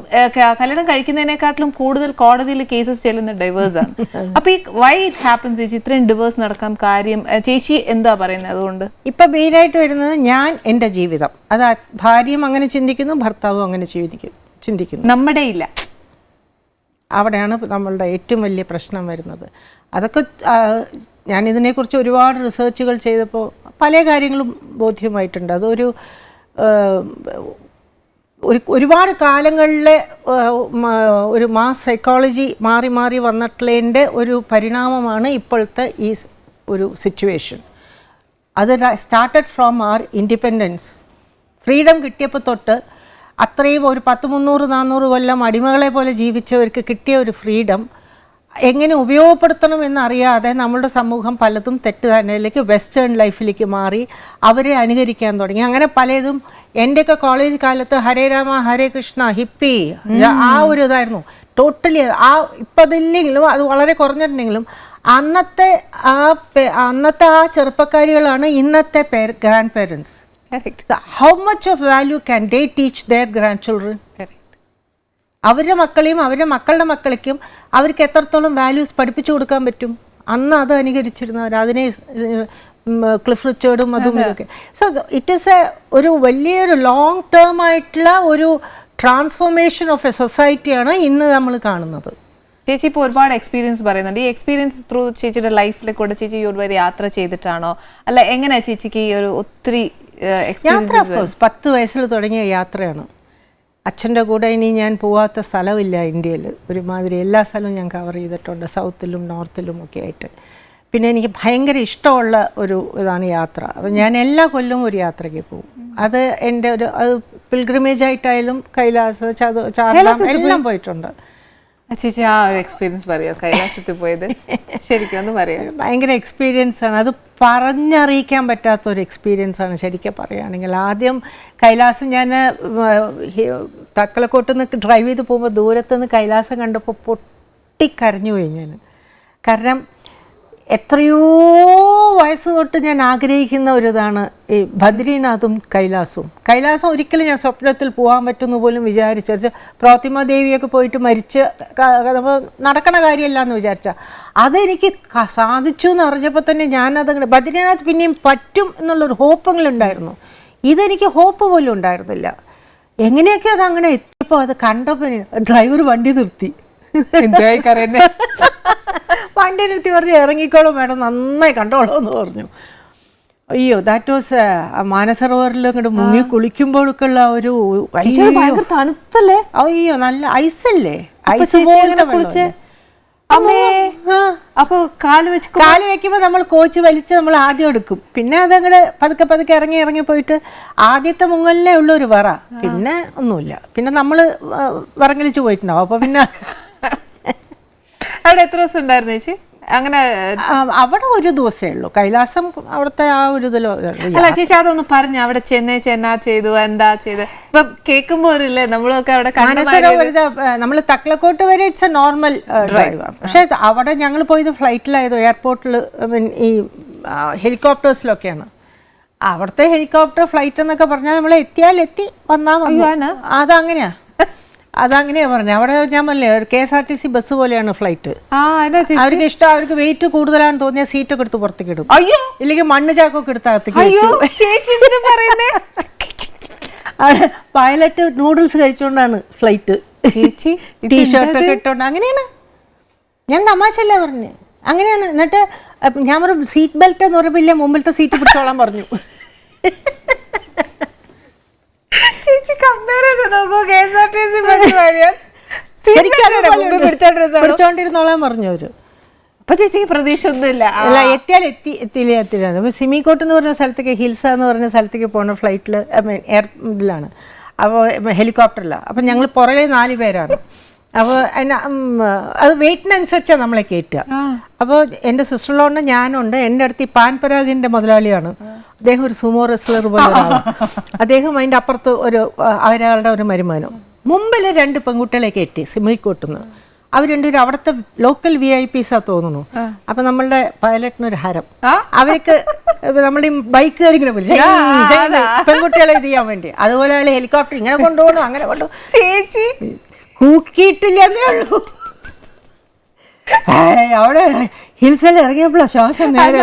കല്യാണം കഴിക്കുന്നതിനെക്കാട്ടിലും കൂടുതൽ കോടതിയിൽ കേസസ് ചെല്ലുന്ന ഡൈവേഴ്സാണ്. അപ്പൊ ഈ വൈ ഇറ്റ് ഹാപ്പൻസ് ചേച്ചി, ഇത്രയും ഡിവേഴ്സ് നടക്കാൻ കാര്യം ചേച്ചി എന്താ പറയുന്നത്? അതുകൊണ്ട് ഇപ്പൊ മെയിനായിട്ട് വരുന്നത് ഞാൻ എൻ്റെ ജീവിതം, അത് ഭാര്യയും അങ്ങനെ ചിന്തിക്കുന്നു, ഭർത്താവും അങ്ങനെ ചിന്തിക്കുന്നു, നമ്മുടെ ഇല്ല, അവിടെയാണ് നമ്മളുടെ ഏറ്റവും വലിയ പ്രശ്നം വരുന്നത്. അതൊക്കെ ഞാനിതിനെക്കുറിച്ച് ഒരുപാട് റിസർച്ചുകൾ ചെയ്തപ്പോൾ പല കാര്യങ്ങളും ബോധ്യമായിട്ടുണ്ട്. അതൊരു ഒരുപാട് കാലങ്ങളിലെ ഒരു മാസ് സൈക്കോളജി മാറി മാറി വന്നിട്ടുള്ളതിൻ്റെ ഒരു പരിണാമമാണ് ഇപ്പോഴത്തെ ഈ ഒരു സിറ്റുവേഷൻ. അത് started from our independence. Freedom കിട്ടിയപ്പോൾ തൊട്ട് അത്രയും ഒരു 1000-300-400 കൊല്ലം അടിമകളെ പോലെ ജീവിച്ചവർക്ക് കിട്ടിയ ഒരു ഫ്രീഡം എങ്ങനെ ഉപയോഗപ്പെടുത്തണം എന്നറിയാതെ നമ്മളുടെ സമൂഹം പലതും തെറ്റുധാരണയിലേക്ക് വെസ്റ്റേൺ ലൈഫിലേക്ക് മാറി അവരെ അനുകരിക്കാൻ തുടങ്ങി. അങ്ങനെ പലതും എൻ്റെയൊക്കെ കോളേജ് കാലത്ത് ഹരേ രാമ ഹരേ കൃഷ്ണ ഹിപ്പി ആ ഒരു ഇതായിരുന്നു ടോട്ടലി. ഇപ്പം അതില്ലെങ്കിലും അത് വളരെ കുറഞ്ഞിട്ടുണ്ടെങ്കിലും അന്നത്തെ ആ ചെറുപ്പക്കാരികളാണ് ഇന്നത്തെ grand parents. So how much of value can they teach their grandchildren? അവരുടെ മക്കളെയും അവരുടെ മക്കളുടെ മക്കളേക്കും അവർക്ക് എത്രത്തോളം വാല്യൂസ് പഠിപ്പിച്ചു കൊടുക്കാൻ പറ്റും? അന്ന് അത് അനുകരിച്ചിരുന്നവർ, അതിനെ ക്ലിഫ് റിച്ചേർഡും അതും ഇതൊക്കെ. സോ ഇറ്റ് ഈസ് ഒരു വലിയൊരു ലോങ് ടേം ആയിട്ടുള്ള ഒരു ട്രാൻസ്ഫോർമേഷൻ ഓഫ് എ സൊസൈറ്റിയാണ് ഇന്ന് നമ്മൾ കാണുന്നത്. ചേച്ചി ഇപ്പോൾ ഒരുപാട് എക്സ്പീരിയൻസ് പറയുന്നുണ്ട്. ഈ എക്സ്പീരിയൻസ് ത്രൂ ചേച്ചിയുടെ ലൈഫിലെ കൂടെ ചേച്ചി ഒരുപാട് യാത്ര ചെയ്തിട്ടാണോ, അല്ല എങ്ങനെയാ ചേച്ചിക്ക് ഈ ഒരു ഒത്തിരി യാത്ര? 10 വയസ്സിൽ തുടങ്ങിയ യാത്രയാണ്. അച്ഛൻ്റെ കൂടെ ഇനി ഞാൻ പോവാത്ത സ്ഥലമില്ല ഇന്ത്യയിൽ. ഒരുമാതിരി എല്ലാ സ്ഥലവും ഞാൻ കവർ ചെയ്തിട്ടുണ്ട്, സൗത്തിലും നോർത്തിലും ഒക്കെ ആയിട്ട്. പിന്നെ എനിക്ക് ഭയങ്കര ഇഷ്ടമുള്ള ഒരു ഇതാണ് യാത്ര. അപ്പം ഞാൻ എല്ലാ കൊല്ലവും ഒരു യാത്രയ്ക്ക് പോകും. അത് എൻ്റെ ഒരു പിൽഗ്രിമേജ് ആയിട്ടായാലും കൈലാസ്, ചാർധാം എല്ലാം പോയിട്ടുണ്ട്. ചേച്ചി ആ ഒരു എക്സ്പീരിയൻസ് പറയോ കൈലാസത്തിൽ പോയത് ശരിക്കും ഒന്ന് പറയോ? ഭയങ്കര എക്സ്പീരിയൻസ് ആണ്, അത് പറഞ്ഞറിയിക്കാൻ പറ്റാത്ത ഒരു എക്സ്പീരിയൻസ് ആണ് ശരിക്കും പറയുകയാണെങ്കിൽ. ആദ്യം കൈലാസം ഞാൻ തക്കളക്കോട്ട് നിന്ന് ഡ്രൈവ് ചെയ്ത് പോകുമ്പോൾ ദൂരത്തുനിന്ന് കൈലാസം കണ്ടപ്പോൾ പൊട്ടിക്കരഞ്ഞു പോയി ഞാൻ. കാരണം എത്രയോ വയസ്സ് തൊട്ട് ഞാൻ ആഗ്രഹിക്കുന്ന ഒരിതാണ് ഈ ബദ്രീനാഥും കൈലാസവും. കൈലാസം ഒരിക്കലും ഞാൻ സ്വപ്നത്തിൽ പോകാൻ പറ്റുമെന്ന് പോലും വിചാരിച്ച പ്രോത്തിമ ദേവിയൊക്കെ പോയിട്ട് മരിച്ച് നടക്കണ കാര്യമല്ല എന്ന് വിചാരിച്ച അതെനിക്ക് സാധിച്ചു എന്ന് അറിഞ്ഞപ്പോൾ തന്നെ ഞാനതങ്ങനെ ബദ്രീനാഥ് പിന്നെയും പറ്റും എന്നുള്ളൊരു ഹോപ്പെങ്കിലുണ്ടായിരുന്നു. ഇതെനിക്ക് ഹോപ്പ് പോലും ഉണ്ടായിരുന്നില്ല. എങ്ങനെയൊക്കെ അതങ്ങനെ എത്തിയപ്പോൾ അത് കണ്ടപ്പോൾ ഡ്രൈവർ വണ്ടി നിർത്തി വണ്ടി നിർത്തി പറഞ്ഞു ഇറങ്ങിക്കോളും മേഡം, നന്നായി കണ്ടോളൂ എന്ന് പറഞ്ഞു. അയ്യോ ദാറ്റ് വാസ് മാനസരോവറിൽ അങ്ങോട്ട് മുങ്ങി കുളിക്കുമ്പോഴൊക്കെ ഉള്ള ഒരു തണുപ്പല്ലേ, അയ്യോ നല്ല ഐസല്ലേ, ഐസ് പോലത്തെ. അപ്പൊ കാല് വെക്കുമ്പോ നമ്മൾ കോച്ച് വലിച്ച് നമ്മൾ ആദ്യം എടുക്കും, പിന്നെ അതങ്ങടെ പതുക്കെ പതുക്കെ ഇറങ്ങി പോയിട്ട് ആദ്യത്തെ മുങ്ങലിനേ ഉള്ള ഒരു വറ, പിന്നെ ഒന്നുമില്ല, പിന്നെ നമ്മള് വിറങ്ങലിച്ച് പോയിട്ടുണ്ടാവും. അപ്പൊ പിന്നെ അവിടെ എത്ര ദിവസം ഉണ്ടായിരുന്നു ചേച്ചി? അങ്ങനെ അവിടെ ഒരു ദിവസമേ ഉള്ളൂ കൈലാസം, അവിടുത്തെ ആ ഒരു ഇതിലോ. അല്ല ചേച്ചി അതൊന്ന് പറഞ്ഞു, അവിടെ ചെന്നാ ചെയ്തു എന്താ ചെയ്ത് ഇപ്പൊ കേൾക്കുമ്പോ ഇല്ലേ നമ്മളൊക്കെ അവിടെ നമ്മൾ തക്ലക്കോട്ട് വരെ ഇറ്റ്സ് എ നോർമൽ ഡ്രൈവ്. പക്ഷെ അവിടെ ഞങ്ങൾ പോയത് ഫ്ലൈറ്റിലായത് എയർപോർട്ടിൽ ഈ ഹെലികോപ്റ്റേഴ്സിലൊക്കെയാണ്. അവിടുത്തെ ഹെലികോപ്റ്റർ ഫ്ലൈറ്റ് എന്നൊക്കെ പറഞ്ഞാൽ നമ്മൾ എത്തിയാൽ എത്തി വന്നാൽ അതങ്ങനെയാ പറഞ്ഞത്. അവിടെ ഞാൻ പറഞ്ഞേ ഒരു KSRTC ബസ് പോലെയാണ് ഫ്ലൈറ്റ്. അവർക്ക് ഇഷ്ടം, അവർക്ക് വെയിറ്റ് കൂടുതലാണെന്ന് തോന്നിയാൽ സീറ്റൊക്കെ എടുത്ത് പുറത്തേക്ക് ഇടും, ഇല്ലെങ്കിൽ മണ്ണ് ചാക്കൊക്കെ എടുത്ത് അകത്തേക്ക്. പൈലറ്റ് നൂഡിൽസ് കഴിച്ചുകൊണ്ടാണ് ഫ്ലൈറ്റ്, ടീഷർട്ടൊക്കെ ഇട്ടോണ്ട്. അങ്ങനെയാണ്, ഞാൻ തമാശല്ല പറഞ്ഞേ, അങ്ങനെയാണ്. എന്നിട്ട് ഞാൻ പറഞ്ഞു സീറ്റ് ബെൽറ്റ് എന്ന് പറയുമ്പോൾ ഇല്ല മുമ്പിലത്തെ സീറ്റ് പിടിച്ചോളാൻ പറഞ്ഞു. പിടിച്ചോണ്ടിരുന്നോളാൻ പറഞ്ഞു അവര്. അപ്പൊ ചേച്ചിക്ക് പ്രതീക്ഷ ഒന്നുമില്ല? അല്ല, എത്തിയില്ല. അപ്പൊ സിമിക്കോട്ട് എന്ന് പറഞ്ഞ സ്ഥലത്തേക്ക്, ഹിൽസ എന്ന് പറഞ്ഞ സ്ഥലത്തേക്ക് പോണ ഫ്ലൈറ്റിൽ ഇതിലാണ്, അപ്പോൾ ഹെലികോപ്റ്ററിലാണ്. അപ്പം ഞങ്ങൾ പുറകെ 4 പേരാണ്. അപ്പോൾ അത് വെയിറ്റിനനുസരിച്ചാണ് നമ്മളെ കയറ്റുക. അപ്പോൾ എൻ്റെ സിസ്റ്ററിലുണ്ട്, ഞാനുണ്ട്, എൻ്റെ അടുത്ത് ഈ പാൻ പരാഗിൻ്റെ മുതലാളിയാണ്. അദ്ദേഹം ഒരു സുമോ റെസ്ലർ പോലെ ഒരാളാണ്. അദ്ദേഹം അതിൻ്റെ അപ്പുറത്ത് അവരയാളുടെ ഒരു മരുമാനം. മുമ്പിൽ 2 പെൺകുട്ടികളെ കയറ്റി സിമിക്കോട്ടുനിന്ന്. അവർ രണ്ടുപേരും അവിടുത്തെ ലോക്കൽ VIPs തോന്നുന്നു. അപ്പൊ നമ്മളുടെ പൈലറ്റിനൊരു ഹരം, അവർക്ക് നമ്മളുടെ ബൈക്ക് കയറിങ്ങനെ പെൺകുട്ടികളെ ഇത് ചെയ്യാൻ വേണ്ടി. അതുപോലെ ഹെലികോപ്റ്റർ ഇങ്ങനെ കൊണ്ടുപോകണം, അങ്ങനെ കൊണ്ടുപോകും, കൂക്കിയിട്ടില്ലെന്നേ ഉള്ളൂ. അവിടെ ഹിൽസിൽ ഇറങ്ങിയപ്പോഴാ ശ്വാസം നേരെ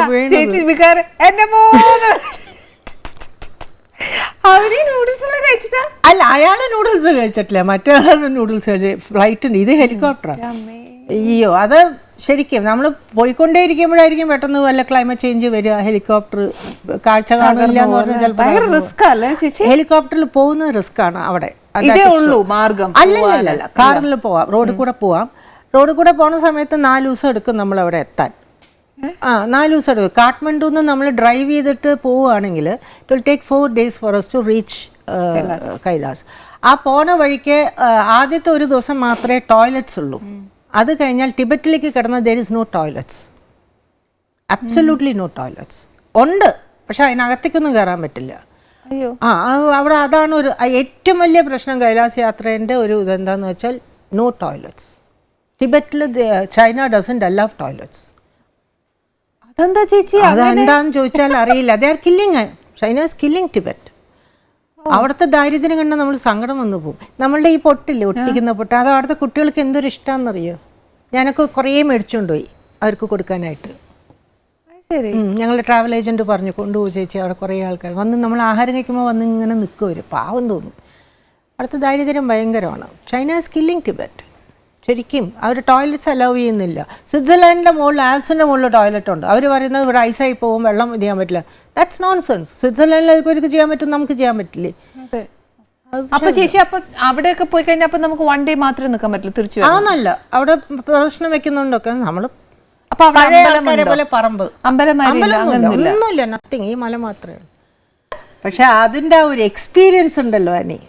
അല്ല, അയാള് നൂഡിൽസ് കഴിച്ചിട്ടില്ല, മറ്റേ നൂഡിൽസ് കഴിച്ച്. ഫ്ലൈറ്റിന്റെ ഇത് ഹെലികോപ്റ്ററാണ്. അയ്യോ, അത് ശരിക്കും നമ്മൾ പോയിക്കൊണ്ടേയിരിക്കുമ്പോഴായിരിക്കും പെട്ടെന്ന് വല്ല ക്ലൈമറ്റ് ചേഞ്ച് വരിക, ഹെലികോപ്റ്റർ കാഴ്ച കാണില്ല എന്ന് പറഞ്ഞാൽ ചിലപ്പോൾ ഹെലികോപ്റ്ററിൽ പോകുന്നത് റിസ്ക് ആണ്. അവിടെ മാർഗം അല്ലല്ല, കാറിൽ പോവാം, റോഡിൽ കൂടെ പോവാം. റോഡിൽ കൂടെ പോകുന്ന സമയത്ത് 4 ദിവസം എടുക്കും നമ്മൾ അവിടെ എത്താൻ. 4 ദിവസം എടുക്കും. കാഠ്മണ്ഡുന്ന് നമ്മൾ ഡ്രൈവ് ചെയ്തിട്ട് പോവുകയാണെങ്കിൽ it will take 4 days for us to reach Kailash. ആ പോണ വഴിക്ക് ആദ്യത്തെ ഒരു ദിവസം മാത്രമേ ടോയ്ലറ്റ്സ് ഉള്ളൂ. അത് കഴിഞ്ഞാൽ ടിബറ്റിലേക്ക് കിടന്ന there is no toilets, absolutely no toilets. ഉണ്ട്, പക്ഷെ അതിനകത്തേക്കൊന്നും കയറാൻ പറ്റില്ല. അവിടെ അതാണ് ഒരു ഏറ്റവും വലിയ പ്രശ്നം കൈലാസ് യാത്രേൻ്റെ ഒരു ഇതെന്താന്ന് വെച്ചാൽ നോ ടോയ്ലറ്റ്സ്. ടിബറ്റിൽ ചൈന ഡസൻറ്റ് അലൗ ടോയ്ലറ്റ്സ്. അതെന്താ ചേച്ചി? അതെന്താന്ന് ചോദിച്ചാൽ അറിയില്ല. They are killing, China is killing Tibet. അവിടുത്തെ ദാരിദ്ര്യം കണ്ടാൽ നമ്മൾ സങ്കടം വന്നു പോകും. നമ്മളുടെ ഈ പൊട്ടില്ലേ, ഒട്ടിക്കുന്ന പൊട്ട്, അത് അവിടുത്തെ കുട്ടികൾക്ക് എന്തൊരു ഇഷ്ടമാണെന്നറിയോ? ഞാനൊക്കെ കുറേ മേടിച്ചുകൊണ്ടുപോയി അവർക്ക് കൊടുക്കാനായിട്ട്. ശരി, ഞങ്ങളുടെ ട്രാവൽ ഏജൻറ്റ് പറഞ്ഞു കൊണ്ടുപോയി ചേച്ചി, അവിടെ കുറേ ആൾക്കാർ വന്ന് നമ്മൾ ആഹാരം കഴിക്കുമ്പോൾ വന്ന് ഇങ്ങനെ നിൽക്കും, അവർ പാവം തോന്നും. അവിടുത്തെ ദാരിദ്ര്യം ഭയങ്കരമാണ്. China is killing Tibet. ശരിക്കും അവർ ടോയ്ലറ്റ്സ് അലൗ ചെയ്യുന്നില്ല. സ്വിറ്റ്സർലാൻഡിൻ്റെ മുകളിൽ, ആൽപ്സിൻ്റെ മുകളിൽ ടോയ്ലറ്റ് ഉണ്ട്. അവർ പറയുന്നത് ഇവിടെ ഐസായി പോകും, വെള്ളം ഇത് ചെയ്യാൻ പറ്റില്ല. That's nonsense. സ്വിറ്റ്സർലാൻഡിൽ അവർക്ക് ചെയ്യാൻ പറ്റും, നമുക്ക് ചെയ്യാൻ പറ്റില്ലേ? അപ്പൊ ചേച്ചി അപ്പൊ അവിടെയൊക്കെ പോയി കഴിഞ്ഞാൽ അപ്പൊ നമുക്ക് 1 day മാത്രമേ നിൽക്കാൻ പറ്റില്ല, തിരിച്ചു ആന്നല്ല. അവിടെ പ്രദർശനം വെക്കുന്നുണ്ടൊക്കെ നമ്മൾ പോലെ പറമ്പ്, ഒന്നുമില്ല, നത്തിങ്, ഈ മല മാത്രമേ. പക്ഷെ അതിൻ്റെ ഒരു എക്സ്പീരിയൻസ് ഉണ്ടല്ലോ അനി,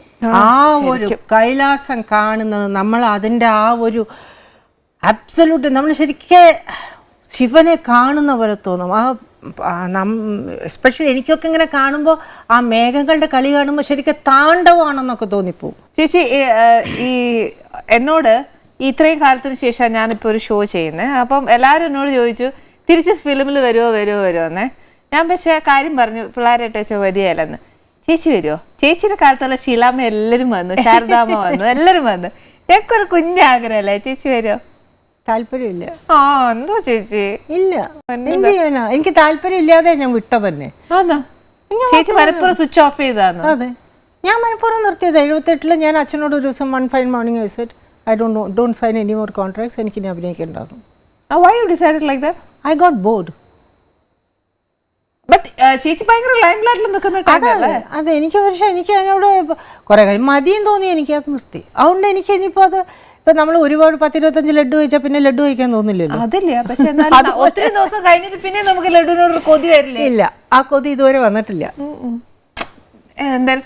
ആ ഒരു കൈലാസം കാണുന്നത്, നമ്മൾ അതിൻ്റെ ആ ഒരു അബ്സല്യൂട്ട് നമ്മൾ ശരിക്കും ശിവനെ കാണുന്ന പോലെ തോന്നും. എസ്പെഷ്യലി എനിക്കൊക്കെ ഇങ്ങനെ കാണുമ്പോൾ ആ മേഘങ്ങളുടെ കളി കാണുമ്പോൾ ശരിക്കും താണ്ഡവമാണെന്നൊക്കെ തോന്നിപ്പോവും. ചേച്ചി ഈ എന്നോട് ഇത്രയും കാലത്തിന് ശേഷം ഞാനിപ്പോൾ ഒരു ഷോ ചെയ്യുന്നത്. അപ്പം എല്ലാവരും എന്നോട് ചോദിച്ചു തിരിച്ച് ഫിലിമിൽ വരുമോ എന്നേ. ഞാൻ പക്ഷേ കാര്യം പറഞ്ഞു പിള്ളേരായിട്ട് വരികയല്ലെന്ന്. ചേച്ചി വരുമോ? ചേച്ചിയുടെ കാലത്തുള്ള ശീലാമ്മ എല്ലാവരും വന്നു, ശാരദാമ്മ വന്നു, എല്ലാവരും വന്നു. ഞങ്ങൾക്കൊരു കുഞ്ഞാഗ്രഹമല്ലേ, ചേച്ചി വരുമോ? താല്പര്യമില്ല. ആ എന്തോ ചേച്ചി ഇല്ല, എന്ത് ചെയ്യാനാ? എനിക്ക് താല്പര്യം ഇല്ലാതെ ഞാൻ വിട്ട തന്നെ. ചേച്ചി മനപ്പുറം സ്വിച്ച് ഓഫ് ചെയ്താന്ന്? അതെ, ഞാൻ മനപ്പുറം നിർത്തിയത്. 78 ഞാൻ അച്ഛനോട് ഒരു ദിവസം one fine morning I said I don't sign any more contracts. എനിക്ക് ഇനി അഭിനയിക്കേണ്ടാകും. Why you decided like that? I got bored. But ചേച്ചി ഭയങ്കര ലൈംലൈറ്റിൽ നിൽക്കുന്ന ടൈമല്ലേ? അതെ, എനിക്ക് പക്ഷേ എനിക്ക് അതിനോട് കുറേ കാര്യം മതിയും തോന്നി, എനിക്കത് നിർത്തി. അതുകൊണ്ട് എനിക്ക് ഇനിയിപ്പോൾ അത് ഇപ്പം നമ്മൾ ഒരുപാട് 10-25 ലഡ്ഡു കഴിച്ചാൽ പിന്നെ ലഡ്ഡു കഴിക്കാൻ തോന്നില്ലല്ലോ. അതില്ല, പക്ഷെ ഒത്തിരി ദിവസം കഴിഞ്ഞിട്ട് പിന്നെ നമുക്ക് ലഡുവിനോട് കൊതി വരില്ലേ? ഇല്ല, ആ കൊതി ഇതുവരെ വന്നിട്ടില്ല. എന്തായാലും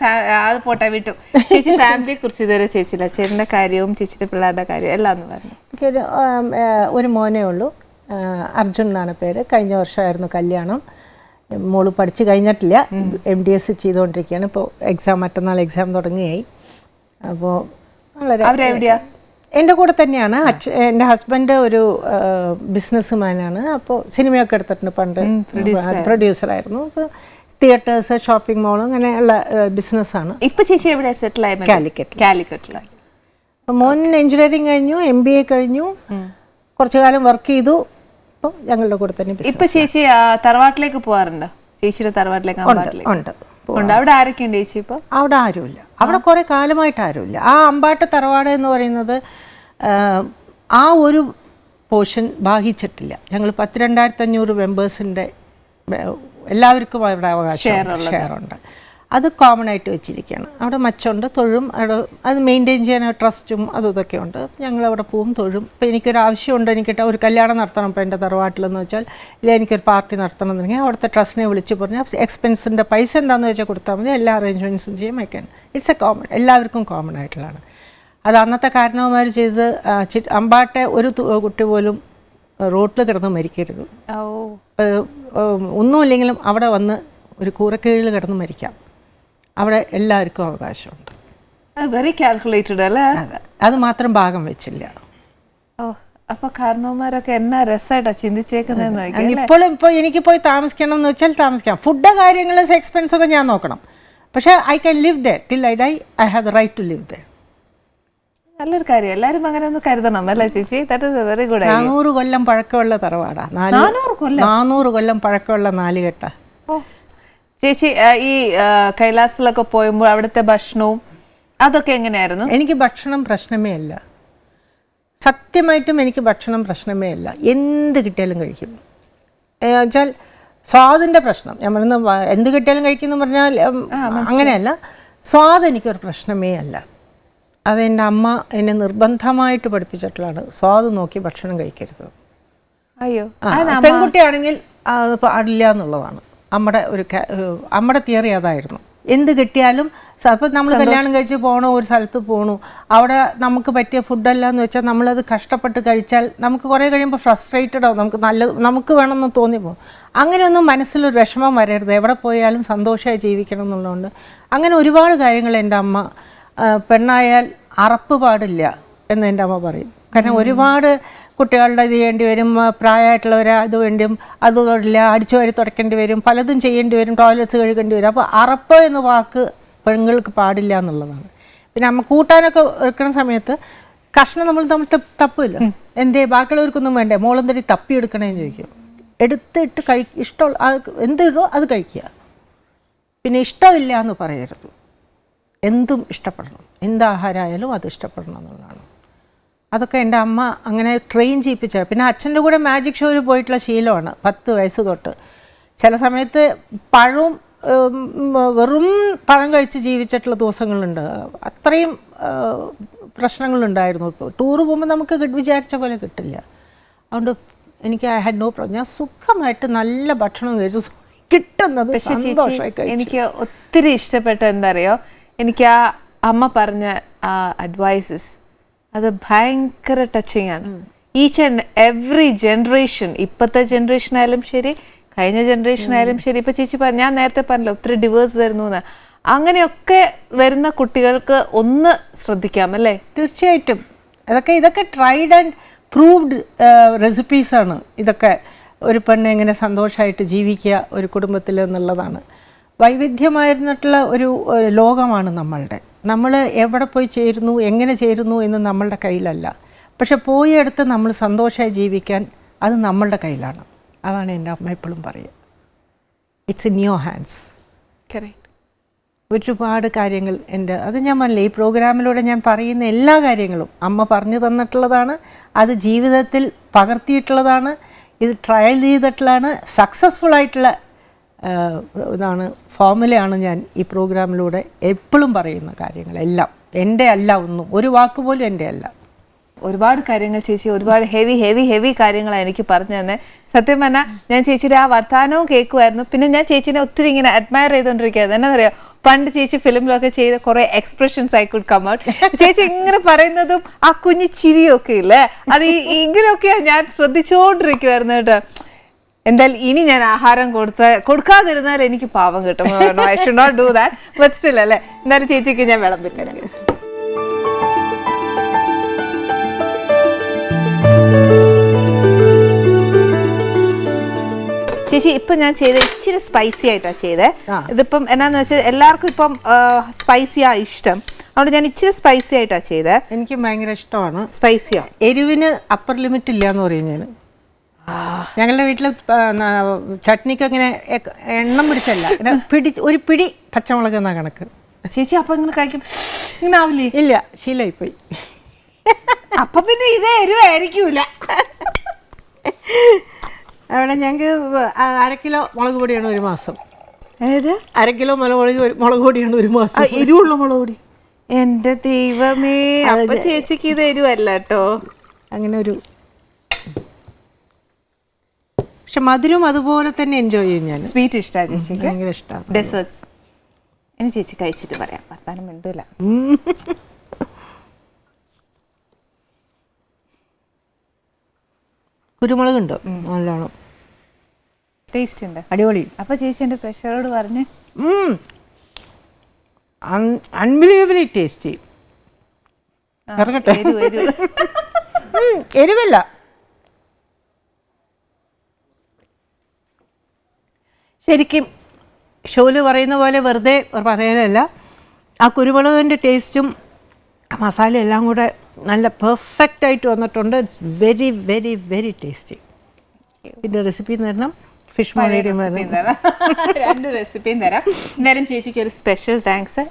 അത് പോട്ടെ വിട്ടു. ചേച്ചി ഫാമിലിയെ കുറിച്ച് ഇതുവരെ ചേച്ചിയില്ല, ചേച്ചിൻ്റെ കാര്യവും ചേച്ചിയുടെ പിള്ളേരുടെ കാര്യവും എല്ലാം ഒന്ന് പറഞ്ഞു. എനിക്കൊരു ഒരു മോനേ ഉള്ളൂ, അർജുൻ എന്നാണ് പേര്. കഴിഞ്ഞ വർഷമായിരുന്നു കല്യാണം. മോള് പഠിച്ച് കഴിഞ്ഞിട്ടില്ല, MDS ചെയ്തുകൊണ്ടിരിക്കുകയാണ്. ഇപ്പോൾ മറ്റന്നാൾ എക്സാം തുടങ്ങിയായി. അപ്പോൾ അവരെവിടെയാ? എൻ്റെ കൂടെ തന്നെയാണ്. എൻ്റെ ഹസ്ബൻഡ് ഒരു ബിസിനസ്സുമാനാണ്. അപ്പോൾ സിനിമയൊക്കെ എടുത്തിട്ടുണ്ട്, പണ്ട് പ്രൊഡ്യൂസറായിരുന്നു. അപ്പോൾ തിയേറ്റേഴ്സ്, ഷോപ്പിംഗ് മോൾ, അങ്ങനെയുള്ള ബിസിനസ്സാണ്. ഇപ്പം ചേച്ചി എവിടെയാണ് സെറ്റിൽ ആയത്? കാലിക്കറ്റിലാണ്. മോൻ എഞ്ചിനീയറിംഗ് കഴിഞ്ഞു, MBA കഴിഞ്ഞു, കുറച്ചു കാലം വർക്ക് ചെയ്തു. ഇപ്പം ഞങ്ങളുടെ കൂടെ തന്നെ. ഇപ്പൊ ചേച്ചി തറവാട്ടിലേക്ക് പോകാറുണ്ടോ? ചേച്ചിയുടെ തറവാട്ടിലേക്ക്? ഉണ്ട്. അവിടെ ആരൊക്കെയുണ്ട് ചേച്ചി? ഇപ്പൊ അവിടെ ആരുമില്ല. അവിടെ കുറെ കാലമായിട്ട് ആരുമില്ല. ആ അമ്പാട്ട് തറവാട് എന്ന് പറയുന്നത് ആ ഒരു പോർഷൻ ഭാഗിച്ചിട്ടില്ല. ഞങ്ങൾ 12,500 മെമ്പേഴ്സിൻ്റെ എല്ലാവർക്കും അവിടെ അവകാശം ഷെയറുണ്ട്. അത് കോമൺ ആയിട്ട് വെച്ചിരിക്കുകയാണ്. അവിടെ മച്ചുണ്ട്, തൊഴും. അവിടെ അത് മെയിൻറ്റെയിൻ ചെയ്യാൻ ട്രസ്റ്റും അതും ഇതൊക്കെ ഉണ്ട്. ഞങ്ങളവിടെ പോവും, തൊഴും. ഇപ്പോൾ എനിക്കൊരു ആവശ്യമുണ്ട്, എനിക്കിട്ട് ഒരു കല്യാണം നടത്തണം ഇപ്പോൾ എൻ്റെ തറവാട്ടിലെന്ന് വെച്ചാൽ, ഇല്ല എനിക്കൊരു പാർട്ടി നടത്തണം എന്നുണ്ടെങ്കിൽ അവിടുത്തെ ട്രസ്റ്റിനെ വിളിച്ച് പറഞ്ഞാൽ എക്സ്പെൻസിൻ്റെ പൈസ എന്താണെന്ന് വെച്ചാൽ കൊടുത്താൽ മതി, എല്ലാ അറേഞ്ച്മെൻറ്റ്സും ചെയ്യാൻ വയ്ക്കാൻ. ഇറ്റ്സ് എ കോമൺ, എല്ലാവർക്കും കോമൺ ആയിട്ടുള്ളതാണ്. അത് അന്നത്തെ കാരണവന്മാർ ചെയ്ത് അമ്പാട്ടെ ഒരു കുട്ടി പോലും റോട്ടിൽ കിടന്ന് മരിക്കരുത്. ഒന്നുമില്ലെങ്കിലും അവിടെ വന്ന് ഒരു കൂരക്കീഴിൽ കിടന്ന് മരിക്കാം. അവിടെ എല്ലാവർക്കും അവകാശമുണ്ട്. വെരി കാൽക്കുലേറ്റഡ് അല്ലേ? അത് മാത്രം ഭാഗം വെച്ചില്ല. അപ്പൊ കാരണവന്മാരൊക്കെ എന്നാ രസമായിട്ടാ ചിന്തിച്ചേക്കുന്നതെന്ന്. ഇപ്പോൾ എനിക്ക് പോയി താമസിക്കണം എന്ന് വെച്ചാൽ താമസിക്കാം. ഫുഡ് കാര്യങ്ങൾ എക്സ്പെൻസ് ഒക്കെ ഞാൻ നോക്കണം. പക്ഷേ I can live there till I die. I have the right to live there. നല്ലൊരു കാര്യം, എല്ലാവരും അങ്ങനെ ഒന്ന് കരുതണം അല്ലേ ചേച്ചി? That is a very good. 400 കൊല്ലം പഴക്കമുള്ള തറവാടാ. 400 കൊല്ലം പഴക്കമുള്ള നാലുകെട്ട. ചേച്ചി ഈ കൈലാസത്തിലൊക്കെ പോയുമ്പോൾ അവിടുത്തെ ഭക്ഷണവും അതൊക്കെ എങ്ങനെയായിരുന്നു? എനിക്ക് ഭക്ഷണം പ്രശ്നമേ അല്ല. സത്യമായിട്ടും എനിക്ക് ഭക്ഷണം പ്രശ്നമേ അല്ല. എന്ത് കിട്ടിയാലും കഴിക്കും. വെച്ചാൽ സ്വാദിൻ്റെ പ്രശ്നം, ഞാൻ പറയുന്ന എന്ത് കിട്ടിയാലും കഴിക്കുമെന്ന് പറഞ്ഞാൽ അങ്ങനെയല്ല. സ്വാദ് എനിക്കൊരു പ്രശ്നമേ അല്ല. അതെൻ്റെ അമ്മ എന്നെ നിർബന്ധമായിട്ട് പഠിപ്പിച്ചിട്ടുള്ളതാണ്. സ്വാദ് നോക്കി ഭക്ഷണം കഴിക്കരുത്. അയ്യോ, പെൺകുട്ടിയാണെങ്കിൽ അത് പാടില്ല എന്നുള്ളതാണ് അമ്മയുടെ തിയറി. അതായിരുന്നു. എന്ത് കിട്ടിയാലും അപ്പോൾ നമ്മൾ കല്യാണം കഴിച്ച് പോകണോ, ഒരു സ്ഥലത്ത് പോകണു, അവിടെ നമുക്ക് പറ്റിയ ഫുഡല്ല എന്ന് വെച്ചാൽ നമ്മളത് കഷ്ടപ്പെട്ട് കഴിച്ചാൽ നമുക്ക് കുറേ കഴിയുമ്പോൾ ഫ്രസ്ട്രേറ്റഡ് ആവും. നമുക്ക് വേണമെന്ന് തോന്നിപ്പോകും. അങ്ങനെയൊന്നും മനസ്സിലൊരു വിഷമം വരരുത്. എവിടെ പോയാലും സന്തോഷമായി ജീവിക്കണം എന്നുള്ളതുകൊണ്ട് അങ്ങനെ ഒരുപാട് കാര്യങ്ങൾ എൻ്റെ അമ്മ, പെണ്ണായാൽ അറപ്പ് പാടില്ല എന്ന് എൻ്റെ അമ്മ പറയും. കാരണം ഒരുപാട് കുട്ടികളുടെ ഇത് ചെയ്യേണ്ടി വരും, പ്രായമായിട്ടുള്ളവരെ അത് വേണ്ടിയും അത് തൊടില്ല, അടിച്ചു വാരി തുടയ്ക്കേണ്ടി വരും, പലതും ചെയ്യേണ്ടി വരും, ടോയ്ലറ്റ്സ് കഴുകേണ്ടി വരും. അപ്പോൾ അറപ്പ് എന്ന വാക്ക് പെണ്ണുങ്ങൾക്ക് പാടില്ല എന്നുള്ളതാണ്. പിന്നെ അമ്മ കൂട്ടാനൊക്കെ എടുക്കുന്ന സമയത്ത് കഷ്ണം നമ്മൾ തപ്പില്ല. എന്തേ ബാക്കിയുള്ളവർക്കൊന്നും വേണ്ടേ, മോളും തടി തപ്പിയെടുക്കണേന്ന് ചോദിക്കും. എടുത്തിട്ട് ഇഷ്ടമുള്ള എന്തിടോ അത് കഴിക്കുക. പിന്നെ ഇഷ്ടമില്ല എന്ന് പറയരുത്. എന്തും ഇഷ്ടപ്പെടണം, എന്താഹാരമായാലും അത് ഇഷ്ടപ്പെടണം എന്നുള്ളതാണ്. അതൊക്കെ എൻ്റെ അമ്മ അങ്ങനെ ട്രെയിൻ ചെയ്യിപ്പിച്ചത്. പിന്നെ അച്ഛൻ്റെ കൂടെ മാജിക് ഷോയിൽ പോയിട്ടുള്ള ശീലമാണ് 10 വയസ്സ് തൊട്ട്. ചില സമയത്ത് പഴവും വെറും പഴം കഴിച്ച് ജീവിച്ചിട്ടുള്ള ദിവസങ്ങളുണ്ട്. അത്രയും പ്രശ്നങ്ങളുണ്ടായിരുന്നു. ഇപ്പോൾ ടൂറ് പോകുമ്പോൾ നമുക്ക് വിചാരിച്ച പോലെ കിട്ടില്ല. അതുകൊണ്ട് എനിക്ക് ഐ ഹാഡ് നോ പ്രോബ്ലം. ഞാൻ സുഖമായിട്ട് നല്ല ഭക്ഷണം കഴിച്ചു കിട്ടുന്നത് സന്തോഷമായി കഴിച്ചു. എനിക്ക് ഒത്തിരി ഇഷ്ടപ്പെട്ട എന്താ അറിയോ, എനിക്ക് ആ അമ്മ പറഞ്ഞ ആ അഡ്വൈസസ് അത് ഭയങ്കര ടച്ചിങ് ആണ്. ഈച്ച് ആൻഡ് എവറി ജനറേഷൻ, ഇപ്പോഴത്തെ ജനറേഷൻ ആയാലും ശരി, കഴിഞ്ഞ ജനറേഷൻ ആയാലും ശരി. ഇപ്പൊ ചേച്ചി ഞാൻ നേരത്തെ പറഞ്ഞല്ലോ ഒത്തിരി ഡിവേഴ്സ് വരുന്നു എന്ന്. അങ്ങനെയൊക്കെ വരുന്ന കുട്ടികൾക്ക് ഒന്ന് ശ്രദ്ധിക്കാം അല്ലേ? തീർച്ചയായിട്ടും. ഇതൊക്കെ ട്രൈഡ് ആൻഡ് പ്രൂവ്ഡ് റെസിപ്പീസാണ്. ഇതൊക്കെ ഒരു പെണ്ണ് എങ്ങനെ സന്തോഷമായിട്ട് ജീവിക്കുക ഒരു കുടുംബത്തിൽ എന്നുള്ളതാണ്. വൈവിധ്യമായിരുന്നിട്ടുള്ള ഒരു ലോകമാണ് നമ്മളുടെ. നമ്മൾ എവിടെ പോയി ചേരുന്നു, എങ്ങനെ ചേരുന്നു എന്ന് നമ്മളുടെ കയ്യിലല്ല. പക്ഷെ പോയെടുത്ത് നമ്മൾ സന്തോഷമായി ജീവിക്കാൻ അത് നമ്മളുടെ കയ്യിലാണ്. അതാണ് എൻ്റെ അമ്മ എപ്പോഴും പറയുക. It's in your hands. Correct. ഒരുപാട് കാര്യങ്ങൾ അത് ഞാൻ പറഞ്ഞില്ലേ, ഈ പ്രോഗ്രാമിലൂടെ ഞാൻ പറയുന്ന എല്ലാ കാര്യങ്ങളും അമ്മ പറഞ്ഞു തന്നിട്ടുള്ളതാണ്. അത് ജീവിതത്തിൽ പകർത്തിയിട്ടുള്ളതാണ്. ഇത് ട്രയൽ ചെയ്തിട്ടുള്ളതാണ്. സക്സസ്ഫുൾ ആയിട്ടുള്ള ഇതാണ്, ഫോർമുലയാണ് ഞാൻ ഈ പ്രോഗ്രാമിലൂടെ എപ്പോഴും പറയുന്ന കാര്യങ്ങളെല്ലാം. എൻ്റെ അല്ല, ഒന്നും ഒരു വാക്കുപോലും എൻ്റെ അല്ല. ഒരുപാട് കാര്യങ്ങൾ ചേച്ചി, ഒരുപാട് ഹെവി കാര്യങ്ങളാണ് എനിക്ക് പറഞ്ഞു തന്നെ. സത്യം പറഞ്ഞാൽ ഞാൻ ചേച്ചിയുടെ ആ വർത്തമാനവും കേൾക്കുമായിരുന്നു. പിന്നെ ഞാൻ ചേച്ചിനെ ഒത്തിരി ഇങ്ങനെ അഡ്മയർ ചെയ്തുകൊണ്ടിരിക്കുകയായിരുന്നു. എന്നാ പറയാ, പണ്ട് ചേച്ചി ഫിലിമിലൊക്കെ ചെയ്ത കുറെ expressions I could come out. ചേച്ചി ഇങ്ങനെ പറയുന്നതും ആ കുഞ്ഞു ചിരിയൊക്കെ ഇല്ലേ, അത് ഇങ്ങനെയൊക്കെയാണ് ഞാൻ ശ്രദ്ധിച്ചുകൊണ്ടിരിക്കുവായിരുന്നു കേട്ടോ. എന്തായാലും ഇനി ഞാൻ ആഹാരം കൊടുക്കാതിരുന്നാൽ എനിക്ക് പാവം കിട്ടും. I should not do that, but still അല്ലേ. എന്തായാലും ചേച്ചിക്ക് ഞാൻ വിളമ്പിത്തരാം. ചേച്ചി ഇപ്പൊ ഞാൻ ചെയ്ത ഇച്ചിരി സ്പൈസി ആയിട്ടാണ് ചെയ്തത്. ഇതിപ്പം എന്നാന്ന് വെച്ചാൽ എല്ലാവർക്കും ഇപ്പം സ്പൈസിയാ ഇഷ്ടം, അതുകൊണ്ട് ഞാൻ ഇച്ചിരി സ്പൈസി ആയിട്ടാണ് ചെയ്തത്. എനിക്ക് ഭയങ്കര ഇഷ്ടമാണ് സ്പൈസിയാ. എരിവിന് അപ്പർ ലിമിറ്റ് ഇല്ല എന്ന് പറയും ഞാൻ. ഞങ്ങളുടെ വീട്ടിൽ ചട്നിക്ക് അങ്ങനെ എണ്ണം പിടിച്ചല്ല, ഒരു പിടി പച്ചമുളക് എന്നാ കണക്ക്. ചേച്ചി അപ്പൊ ഇങ്ങനെ കഴിക്കും ഇങ്ങനെ ആവില്ലേ? ഇല്ല, ശീലമായിപ്പോയി. അപ്പൊ പിന്നെ ഇതേ എരിവായിരിക്കൂല. അവിടെ ഞങ്ങൾക്ക് 1/2 കിലോ മുളക് പൊടിയാണ് ഒരു മാസം. ഏത് 1/2 കിലോ മുളക് പൊടിയാണ് ഒരു മാസം. എരിവുള്ള മുളക് പൊടി? എന്റെ ദൈവമേ, അപ്പൊ ചേച്ചിക്ക് ഇത് എരിവല്ല കേട്ടോ. അങ്ങനെ ഒരു, പക്ഷെ മധുരം അതുപോലെ തന്നെ എൻജോയ് ചെയ്യും ഞാൻ. സ്വീറ്റ് ഇഷ്ടമാണ് ചേച്ചിക്ക്? ഭയങ്കര ഇഷ്ടമാണ്. ഡെസേർട്സ് ഇനി ചേച്ചി കഴിച്ചിട്ട് പറയാം, വർത്താനം മിണ്ടൂല. കുരുമുളകുണ്ടോ? നല്ലോണം ടേസ്റ്റ് ഉണ്ട്, അടിപൊളി. അപ്പൊ ചേച്ചി എന്റെ പ്രഷറോട് പറഞ്ഞ് അൺബിലീവബിളി ടേസ്റ്റി. എരിവല്ല, ശരിക്കും ഷോല് പറയുന്ന പോലെ വെറുതെ പറയലല്ല. ആ കുരുമുളകിൻ്റെ ടേസ്റ്റും മസാല എല്ലാം കൂടെ നല്ല പെർഫെക്റ്റ് ആയിട്ട് വന്നിട്ടുണ്ട്. It's very very very tasty. ഇതിൻ്റെ റെസിപ്പി എന്ന് പറഞ്ഞാൽ ഫിഷ് മോളേരിയം 2 റെസിപ്പിയും തരാം. എന്നാലും ചേച്ചിക്ക് ഒരു സ്പെഷ്യൽ താങ്ക്സ്.